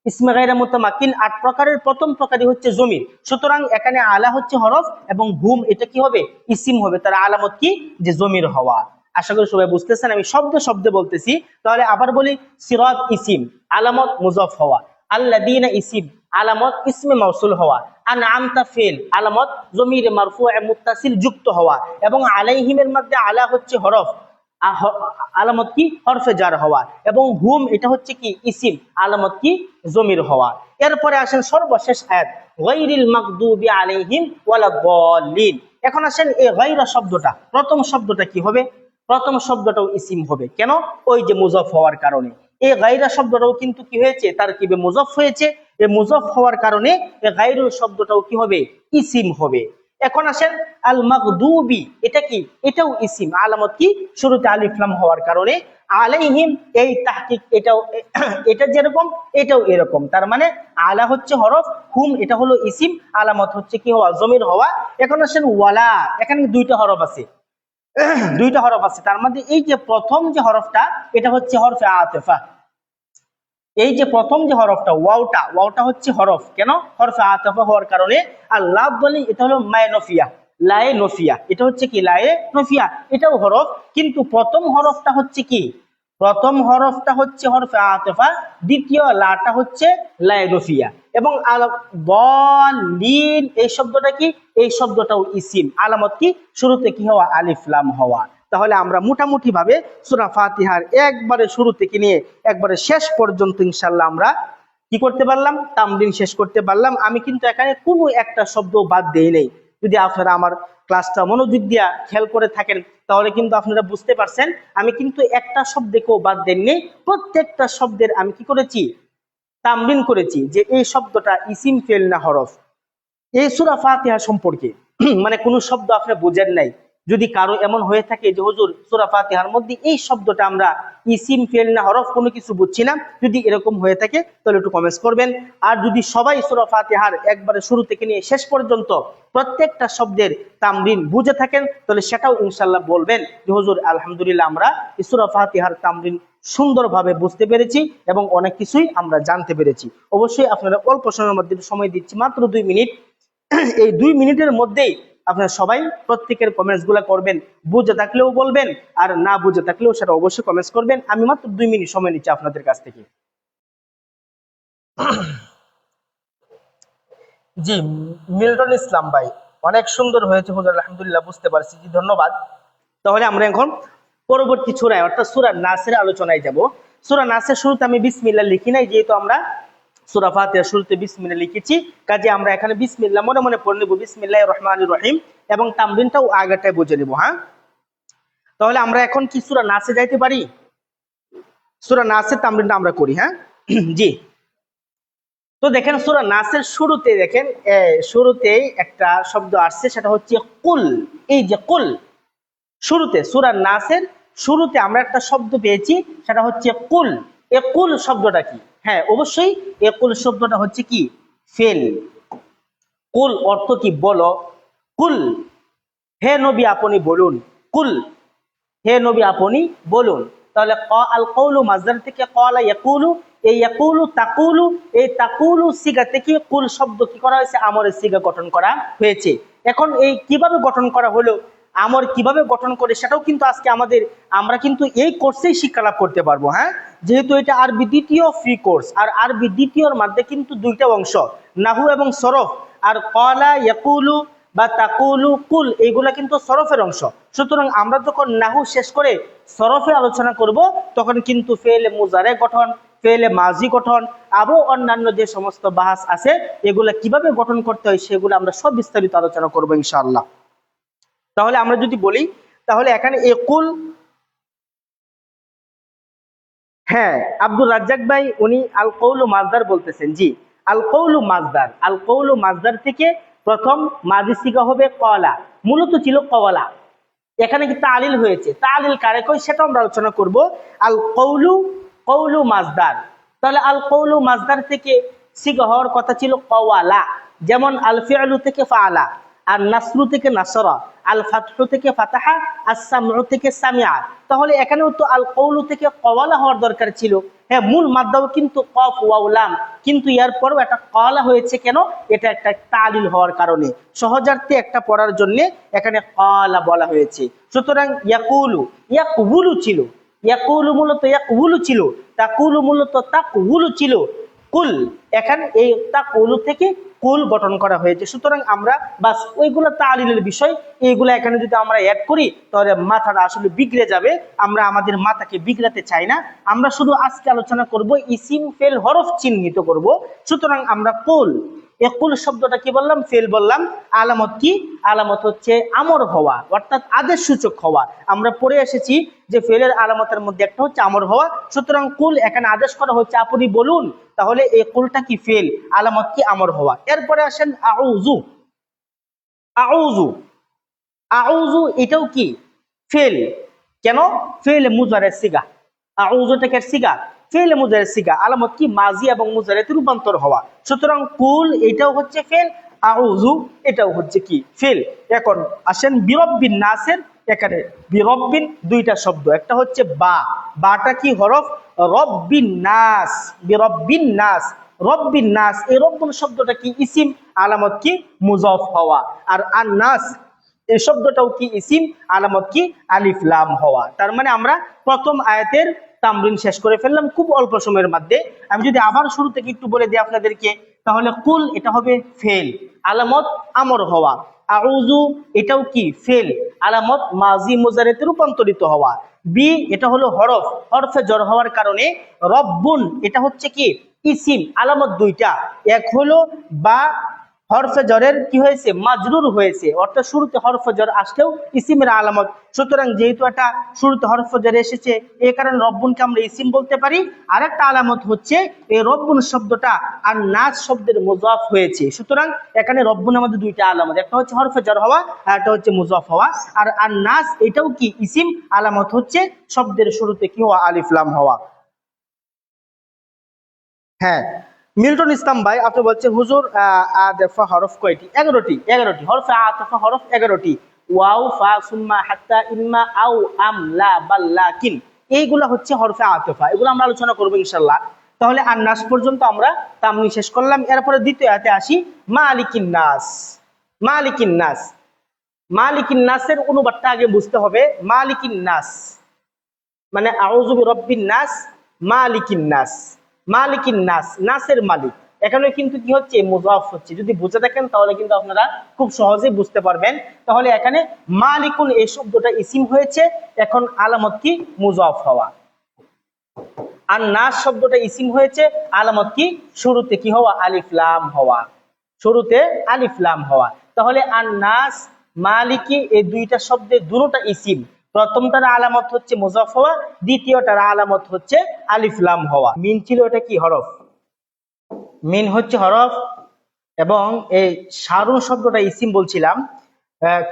ইসমে গায়রে মুতামাক্কিন 8 প্রকারের প্রথম প্রকারই হচ্ছে জমির। সুতরাং এখানে আলা হচ্ছে হরফ এবং হুম এটা কি হবে? ইসিম হবে। তার আলামত কি? যে জমির হওয়া। আশা করি সবাই বুঝতেছেন, আমি শব্দে শব্দে বলতেছি। তাহলে আবার বলি, সিরাত ইসিম, আলামত মুজাফ হওয়া। আল্লাযীনা ইসিম, আলামত ইসমে মাউসুল হওয়া। আন'আমতা ফেল, আলামত জমিরে মারফুয়ে মুত্তাসিল যুক্ত হওয়া। এবং আলাইহিমের মধ্যে আলা হচ্ছে হরফ, আলামত কি? হরফে জার হওয়া। এবং হুম এটা হচ্ছে কি? ইসিম, আলামত কি? জমির হওয়া। এরপরে আসেন সর্বশেষ আয়াত, গায়রিল মাগদুবি আলাইহিম ওয়ালাদ-দাল্লিন। এখন আসেন এই গায়রা শব্দটা, প্রথম শব্দটা কি হবে? প্রথম শব্দটাও ইসিম হবে। কেন? ওই যে মুজাফ হওয়ার কারণে। এই গায়রা শব্দটাও কিন্তু কি হয়েছে? তারকিবে মুজাফ হয়েছে। এই মুজাফ হওয়ার কারণে এই গায়রুল শব্দটাও কি হবে? ইসিম হবে। এখন আসেন আল মাগদুবি, এটা কি? এটাও ইসিম, আলামত কি? শুরুতে আলিফ লাম হওয়ার কারণে। আলাইহিম এই তাহকিক, এটাও এটা যেরকম এটাও এরকম। তার মানে আলা হচ্ছে হরফ, হুম এটা হলো ইসিম, আলামত হচ্ছে কি হওয়া? জমির হওয়া। এখন আসেন ওয়ালা, এখানে 2টা হরফ আছে, 2টা হরফ আছে। তার মধ্যে এই যে প্রথম যে হরফটা, এটা হচ্ছে হরফে আতিফা। এই যে প্রথম যে হরফটা ওয়াওটা হচ্ছে হরফ। কেন? হরফে আতিফা হওয়ার কারণে। আর লাভ বলি, এটা হলো মায়ে নফিয়া, লায়ে নফিয়া, এটা হচ্ছে কি? লায়ে নফিয়া, এটাও হরফ। কিন্তু প্রথম হরফটা হচ্ছে কি? প্রথম হরফটা হচ্ছে হরফে আতিফা, দ্বিতীয় লাটা হচ্ছে লায়ে নফিয়া। এবং দাল্লিন এই শব্দটা কি? এই শব্দটাও ইসিম, আলামত কি? শুরুতে কি হওয়া? আলিফ লাম হওয়া। তাহলে আমরা মোটামুটি ভাবে সূরা ফাতিহার একবারে শুরু থেকে নিয়ে একবারে শেষ পর্যন্ত ইনশাআল্লাহ আমরা কি করতে পারলাম, তামরিন শেষ করতে পারলাম। আমি কিন্তু এখানে কোনো একটা শব্দ বাদ দেই নাই। যদি আপনারা আমার ক্লাসটা মনোযোগ দিয়া খেয়াল করে থাকেন তাহলে কিন্তু আপনারা বুঝতে পারছেন আমি কিন্তু একটা শব্দকেও বাদ দেননি। প্রত্যেকটা শব্দের আমি কি করেছি, তামরিন করেছি যে এই শব্দটা ইসিম ফেল না হরফ। এই সূরা ফাতিহা সম্পর্কে মানে কোনো শব্দ আপনি বুঝেন নাই, যদি কারো এমন হয়ে থাকে যে হুজুর সূরা ফাতিহার মধ্যে এই শব্দটা আমরা ইসিম ফেল না হরফ কোনো কিছু বুঝছি না, যদি এরকম হয়ে থাকে তাহলে একটু কমেন্টস করবেন। আর যদি সবাই সূরা ফাতিহার একবারে শুরু থেকে নিয়ে শেষ পর্যন্ত প্রত্যেকটা শব্দের তামরিন বুঝে থাকেন তাহলে সেটাও ইনশাআল্লাহ বলবেন যে হুজুর আলহামদুলিল্লাহ আমরা এই সূরা ফাতিহার তামরিন সুন্দরভাবে বুঝতে পেরেছি এবং অনেক কিছুই আমরা জানতে পেরেছি। অবশ্যই আপনারা অল্প সময়ের মধ্যে সময় দিচ্ছি, মাত্র 2 মিনিট। এই 2 মিনিটের মধ্যেই আপনারা সবাই প্রত্যেকের কমেন্টস গুলা করবেন, বুঝে থাকলেও বলবেন আর না বুঝে থাকলেও সেটা অবশ্যই কমেন্টস করবেন। আমি মাত্র 2 মিনিট সময় নিচ্ছি আপনাদের কাছ থেকে। জি, মিল্টন ইসলাম ভাই অনেক সুন্দর হয়েছে হুজুর আলহামদুলিল্লাহ, বুঝতে পারছি, জি ধন্যবাদ। তাহলে আমরা এখন পরবর্তী সূরায় অর্থাৎ সূরা নাসের আলোচনায় যাব। সূরা নাসের শুরুতে আমি বিসমিল্লাহ লিখি নাই, যেহেতু আমরা সূরা ফাতিহার শুরুতে বিসমিল্লাহ লিখেছি, কাজে আমরা এখানে বিসমিল্লাহ মনে মনে পড়ে নেব, বিসমিল্লাহির রহমানির রহিম, এবং তামরিনটাও আগেটাই বুঝে নেব। হ্যাঁ, তাহলে আমরা এখন কি সূরা নাসে যাইতে পারি? সূরা নাসের তামরিনটা আমরা করি। হ্যাঁ জি, তো দেখেন সূরা নাসের শুরুতে দেখেন শুরুতেই একটা শব্দ আসছে, সেটা হচ্ছে কুল। এই যে কুল, শুরুতে সূরা নাসের শুরুতে আমরা একটা শব্দ পেয়েছি, সেটা হচ্ছে কুল। এ কুল শব্দটা কি? হ্যাঁ অবশ্যই এ কুল শব্দটা হচ্ছে কি, ফেল। কুল অর্থ কি, বলো। কুল, হে নবী আপনি বলুন। কুল, হে নবী আপনি বলুন। তাহলে আল কওলু মাজদার থেকে ক্বালা ইয়াকুলু, এই ইয়াকুলু তাকুলু, এই তাকুলু সিগা থেকে কুল শব্দ কি করা হয়েছে, আমরের সিগা গঠন করা হয়েছে। এখন এই কিভাবে গঠন করা হলো, আমর কিভাবে গঠন করে সেটাও কিন্তু আজকে আমরা কিন্তু এই কোর্সেই শিক্ষা লাভ করতে পারবো। হ্যাঁ, যেহেতু এটা আরবি দ্বিতীয় ফ্রি কোর্স, আর আরবি দ্বিতীয়র মধ্যে কিন্তু 2টা অংশ, নাহু এবং সরফ। আর ক্বালা ইয়াকুলু বা তাকুলু কুল এইগুলা কিন্তু সরফের অংশ। সুতরাং আমরা যখন নাহু শেষ করে সরফে আলোচনা করব তখন কিন্তু ফেলে মুজারে গঠন, ফেলে মাজি গঠন, আরো অন্যান্য যে সমস্ত বাহাস আছে এগুলা কিভাবে গঠন করতে হয় সেগুলো আমরা সব বিস্তারিত আলোচনা করবো ইনশাআল্লাহ। তাহলে আমরা যদি বলি, তাহলে এখানে এ কুল, হ্যাঁ আব্দুর রাজ্জাক ভাই উনি আল কওলু মাজদার বলতেছেন। জি, আল কওলু মাজদার, আল কওলু মাজদার থেকে প্রথম মাজি সিগা হবে ক্বালা, মূলত ছিল ক্বালা। এখানে কি তালিল হয়েছে, তালিল কারে কই সেটা আমরা আলোচনা করব। আল কওলু, কওলু মাজদার, তাহলে আল কওলু মাজদার থেকে সিগা হওয়ার কথা ছিল ক্বালা, যেমন আল ফিআলু থেকে ফাআলা, আর নাসরু থেকে নাসরা, আল ফাতহু থেকে ফাতাহা, আস সামউ থেকে সামিআ। তাহলে এখানেও তো আল কওলু থেকে ক্বালা হওয়ার দরকার ছিল। হ্যাঁ, মূল মাদ্দাও কিন্তু কফ ওয়াও লাম, কিন্তু এর পরেও একটা ক্বালা হয়েছে কেন, এটা একটা তালিল হওয়ার কারণে, সহজার্থে একটা পড়ার জন্য এখানে ক্বালা বলা হয়েছে। সুতরাং ইয়াকুলু, ইয়াকউলু ছিল, ইয়াকুলু মূলত ইয়াকউলু ছিল, তাকুলু মূলত তাকউলু ছিল, কুল এখানে এই তাকুলু থেকে কুল গঠন করা হয়েছে। সুতরাং আমরা বাস ওইগুলো তালিলের বিষয়, এইগুলো এখানে যদি আমরা অ্যাড করি তাহলে মাথাটা আসলে বিগড়ে যাবে। আমরা আমাদের মাথাকে বিগড়াতে চাই না, আমরা শুধু আজকে আলোচনা করব ইসিম ফেল হরফ চিহ্নিত করব। সুতরাং আমরা কুল, এ কুল শব্দটা কি বললাম, ফেল বললাম। আলামত কি, আলামত হচ্ছে আমর হওয়া, অর্থাৎ আদেশ সূচক হওয়া। আমরা পড়ে এসেছি যে ফেলের আলামতের মধ্যে একটা হচ্ছে আমর হওয়া। সুতরাং কুল এখানে আদেশ করা হচ্ছে আপনি বলুন, তাহলে এই কুলটা কি ফেল, আলামত কি আমর হওয়া। এরপরে আসেন আউযু, আউযু, আউযু এটাও কি ফেল। কেন, ফেল মুজারের সিগা, আউযু থেকে সিগা ফেল মুজারের সিগা, আলামত কি মাজি এবং মুজারেতে রূপান্তর হওয়া। সুতরাং কুল এটাও হচ্ছে ফেল, আউযু এটাও হচ্ছে কি ফেল। এখন আসেন বিরব্বিন নাসের, এখানে বিরব্বিন 2টা শব্দ, একটা হচ্ছে বা, বাটা কি হরফ, রব্বিন নাস, বিরব্বিন নাস, রব্বিন নাস, এই রব্বুন শব্দটা কি ইসিম, আলামত কি মুজাফ হওয়া। আর আন নাস এই শব্দটাও কি ইসিম, আলামত কি আলিফ লাম হওয়া। তার মানে আমরা প্রথম আয়াতের তামরিন শেষ করে ফেললাম খুব অল্প সময়ের মধ্যে। আমি যদি আবার শুরু থেকে একটু বলে দিই আপনাদেরকে, তাহলে কুল এটা হবে ফেল, আলামত আমর হওয়া। আউযু এটাও কি ফেল, আলামত মাজি মুজারিতে রূপান্তরিত হওয়া। বি এটা হলো হরফ, হরফে জর হওয়ার কারণে। রব্বুন এটা হচ্ছে কি ইসিম, আলামত দুইটা, এক হলো বা হরফে জরের কি হয়েছে মাজরুর হয়েছে, অর্থাৎ শুরুতে হরফে জর আসলেও ইসিমের আলামত। সুতরাং যেহেতু এটা শুরুতে হরফে জর এসেছে এই কারণে রব্বুনকে আমরা ইসিম বলতে পারি। আরেকটা আলামত হচ্ছে এই রব্বুন শব্দটা আর নাস শব্দের মুজাফ হয়েছে। সুতরাং এখানে রব্বুন আমাদের দুইটা আলামত, একটা হচ্ছে হরফে জর হওয়া আর একটা হচ্ছে মুজাফ হওয়া। আর নাস এটাও কি ইসিম, আলামত হচ্ছে শব্দের শুরুতে কি হওয়া আলিফ লাম হওয়া। হ্যাঁ, মিল্টন ইসলাম ভাই আপনি বলছেন হুজুর আতফা হরফ কয়টি? 11টি। 11টি হরফে আতফা হরফ 11টি। ওয়াও ফা সুম্মা হাত্তা ইম্মা আও আম লা বাল লাকিন, এইগুলা হচ্ছে হরফে আতফা, এগুলো আমরা আলোচনা করব ইনশাআল্লাহ। তাহলে আর নাস পর্যন্ত আমরা তামনি শেষ করলাম। এরপরে দ্বিতীয় আয়াতে আসি, মালিকিন নাস। মালিকিন নাস, মালিকিন নাসের অনুবাদটা আগে বুঝতে হবে। মালিকিন নাস মানে আউযু বিরাব্বিন নাস, মালিকিন নাস, মালিকিন নাস, নাসের মালিক। এখানে কিন্তু কি হচ্ছে মুজাফ হচ্ছে, যদি বুঝে থাকেন তাহলে কিন্তু আপনারা খুব সহজেই বুঝতে পারবেন। তাহলে এখানে মালিকুন এই শব্দটা ইসিম হয়েছে, এখন আলামত কি মুজাফ হওয়া। আর নাস শব্দটা ইসিম হয়েছে, আলামত কি শুরুতে কি হওয়া আলিফ লাম হওয়া, শুরুতে আলিফ লাম হওয়া। তাহলে আর নাস মালিকি এই দুইটা শব্দের দুটোটা ইসিম, প্রথমটার আলামত হচ্ছে মুজাফ হওয়া, দ্বিতীয়টার আলামত হচ্ছে আলিফ লাম হওয়া। মিন ছিল এটা কি হরফ, মিন হচ্ছে হরফ। এবং এই শারুন শব্দটা ইসিম বলছিলাম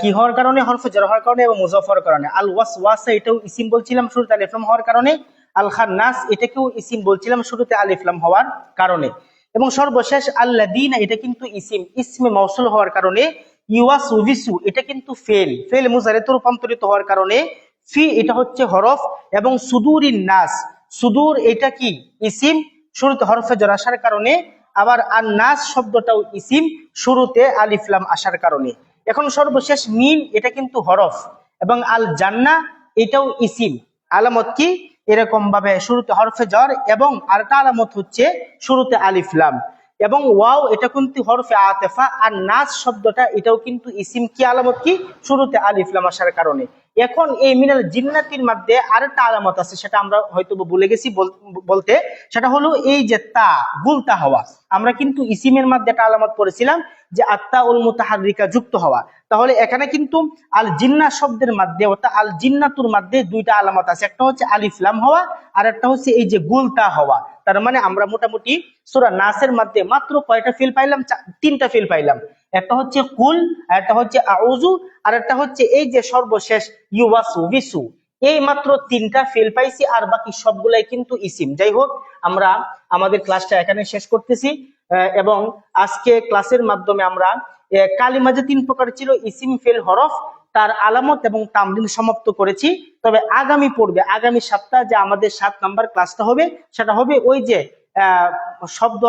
কি হওয়ার কারণে, হরফে জর হওয়ার কারণে এবং মুজাফ হওয়ার কারণে। আল ওয়াসওয়াসা এটাও ইসিম বলছিলাম শুরুতে আলিফ লাম হওয়ার কারণে। আল খান্নাস এটাকেও ইসিম বলছিলাম শুরুতে আলিফ লাম হওয়ার কারণে। এবং সর্বশেষ আল্লাযীনা এটা কিন্তু ইসিম, ইসমে মাউসুল হওয়ার কারণে। ইউয়াসউবিসু এটা কিন্তু ফেল, ফেল মুজারিতে রূপান্তরিত হওয়ার কারণে। ফি এটা হচ্ছে হরফ। এবং সুদুরিন নাস, সুদূর এটা কি ইসিম, শুরুতে হরফে জর আসার কারণে। আবার আর নাস শব্দটাও ইসিম, শুরুতে আলিফ লাম আসার কারণে। এখন সর্বশেষ মিন এটা কিন্তু হরফ। এবং আল জান্নাহ এটাও ইসিম, আলামত কি এরকম ভাবে শুরুতে হরফে জর এবং আরেকটা আলামত হচ্ছে শুরুতে আলিফ লাম। এবং ওয়াও এটা কিন্তু হরফে আতেফা। আর নাস শব্দটা এটাও কিন্তু ইসিম, কি আলামত কি শুরুতে আলিফ লাম আসার কারণে। এখন এই মিনাল জিন্নাতির মধ্যে আরেকটা আলামত আছে, সেটা আমরা হয়তো ভুলে গেছি বলতে, সেটা হলো এই যে তা গুলতা হওয়া। আমরা কিন্তু ইসিমের মধ্যে একটা আলামত পড়েছিলাম যে আত্তা উল মুতাহাররিকা যুক্ত হওয়া। তাহলে এখানে কিন্তু আল জিন্না শব্দের মধ্যে অর্থাৎ আল জিন্নাতুর মধ্যে দুইটা আলামত আছে, একটা হচ্ছে আলিফ লাম হওয়া আর একটা হচ্ছে এই যে গুলতা হওয়া। তার মানে আমরা মোটামুটি সূরা নাসের মধ্যে মাত্র কয়টা ফিল পাইলাম? তিনটা ফিল পাইলাম। একটা হচ্ছে কুল, একটা হচ্ছে আউযু, আর একটা হচ্ছে এই যে সর্বশেষ ইউওয়াসউবিসু। এই মাত্র তিনটা ফেল পাইছি, আর বাকি সবগুলাই কিন্তু ইসিম। যাই হোক, আমরা আমাদের ক্লাসটা এখানে শেষ করতেছি। এবং আজকে ক্লাসের মাধ্যমে আমরা কালিমা যে তিন প্রকার ছিল, ইসিম ফেল হরফ, তার আলামত এবং তামরিন সমাপ্ত করেছি। তবে আগামী পর্বে, আগামী সপ্তাহে যে আমাদের 7 নাম্বার ক্লাসটা হবে, সেটা হবে ওই যে শব্দ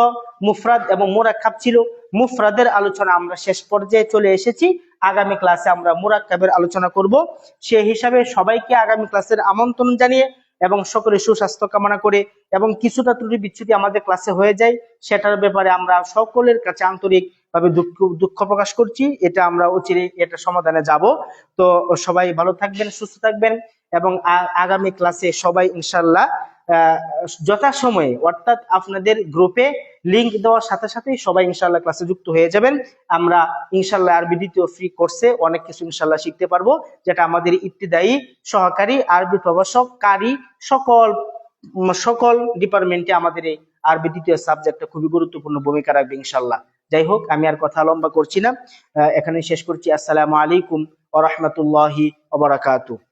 মুফরাদ এবং মুরাক্কাব ছিল, মুফরাদের আলোচনা আমরা শেষ পর্যায়ে চলে এসেছি। আগামী ক্লাসে আমরা মুরাক্কাবের আলোচনা করব। সেই হিসাবে সবাইকে আগামী ক্লাসের আমন্ত্রণ জানিয়ে এবং সকলে সুস্বাস্থ্য কামনা করে, এবং কিছুটা ত্রুটি বিচ্যুতি আমাদের ক্লাসে হয়ে যায় সেটার ব্যাপারে আমরা সকলের কাছে আন্তরিকভাবে দুঃখ প্রকাশ করছি। এটা আমরা অচিরে এটা সমাধানে যাব। তো সবাই ভালো থাকবেন, সুস্থ থাকবেন, এবং আগামী ক্লাসে সবাই ইনশাল্লাহ যথাসময়ে অর্থাৎ আপনাদের গ্রুপে লিংক দেওয়ার সাথে সাথেই সবাই ইনশাল্লাহ ক্লাসে যুক্ত হয়ে যাবেন। আমরা ইনশাল্লাহ আরবি দ্বিতীয় ফ্রি কোর্সে অনেক কিছু ইনশাল্লাহ শিখতে পারবো, যেটা আমাদের ইবতিদায়ী, সহকারী, আরবি প্রভাষক, কারি সকল ডিপার্টমেন্টে আমাদের এই আরবি দ্বিতীয় সাবজেক্টটা খুবই গুরুত্বপূর্ণ ভূমিকা রাখবে ইনশাল্লাহ। যাই হোক, আমি আর কথা লম্বা করছি না, এখানে শেষ করছি। আসসালামু আলাইকুম ওয়া রাহমাতুল্লাহি ওয়া বারাকাতুহু।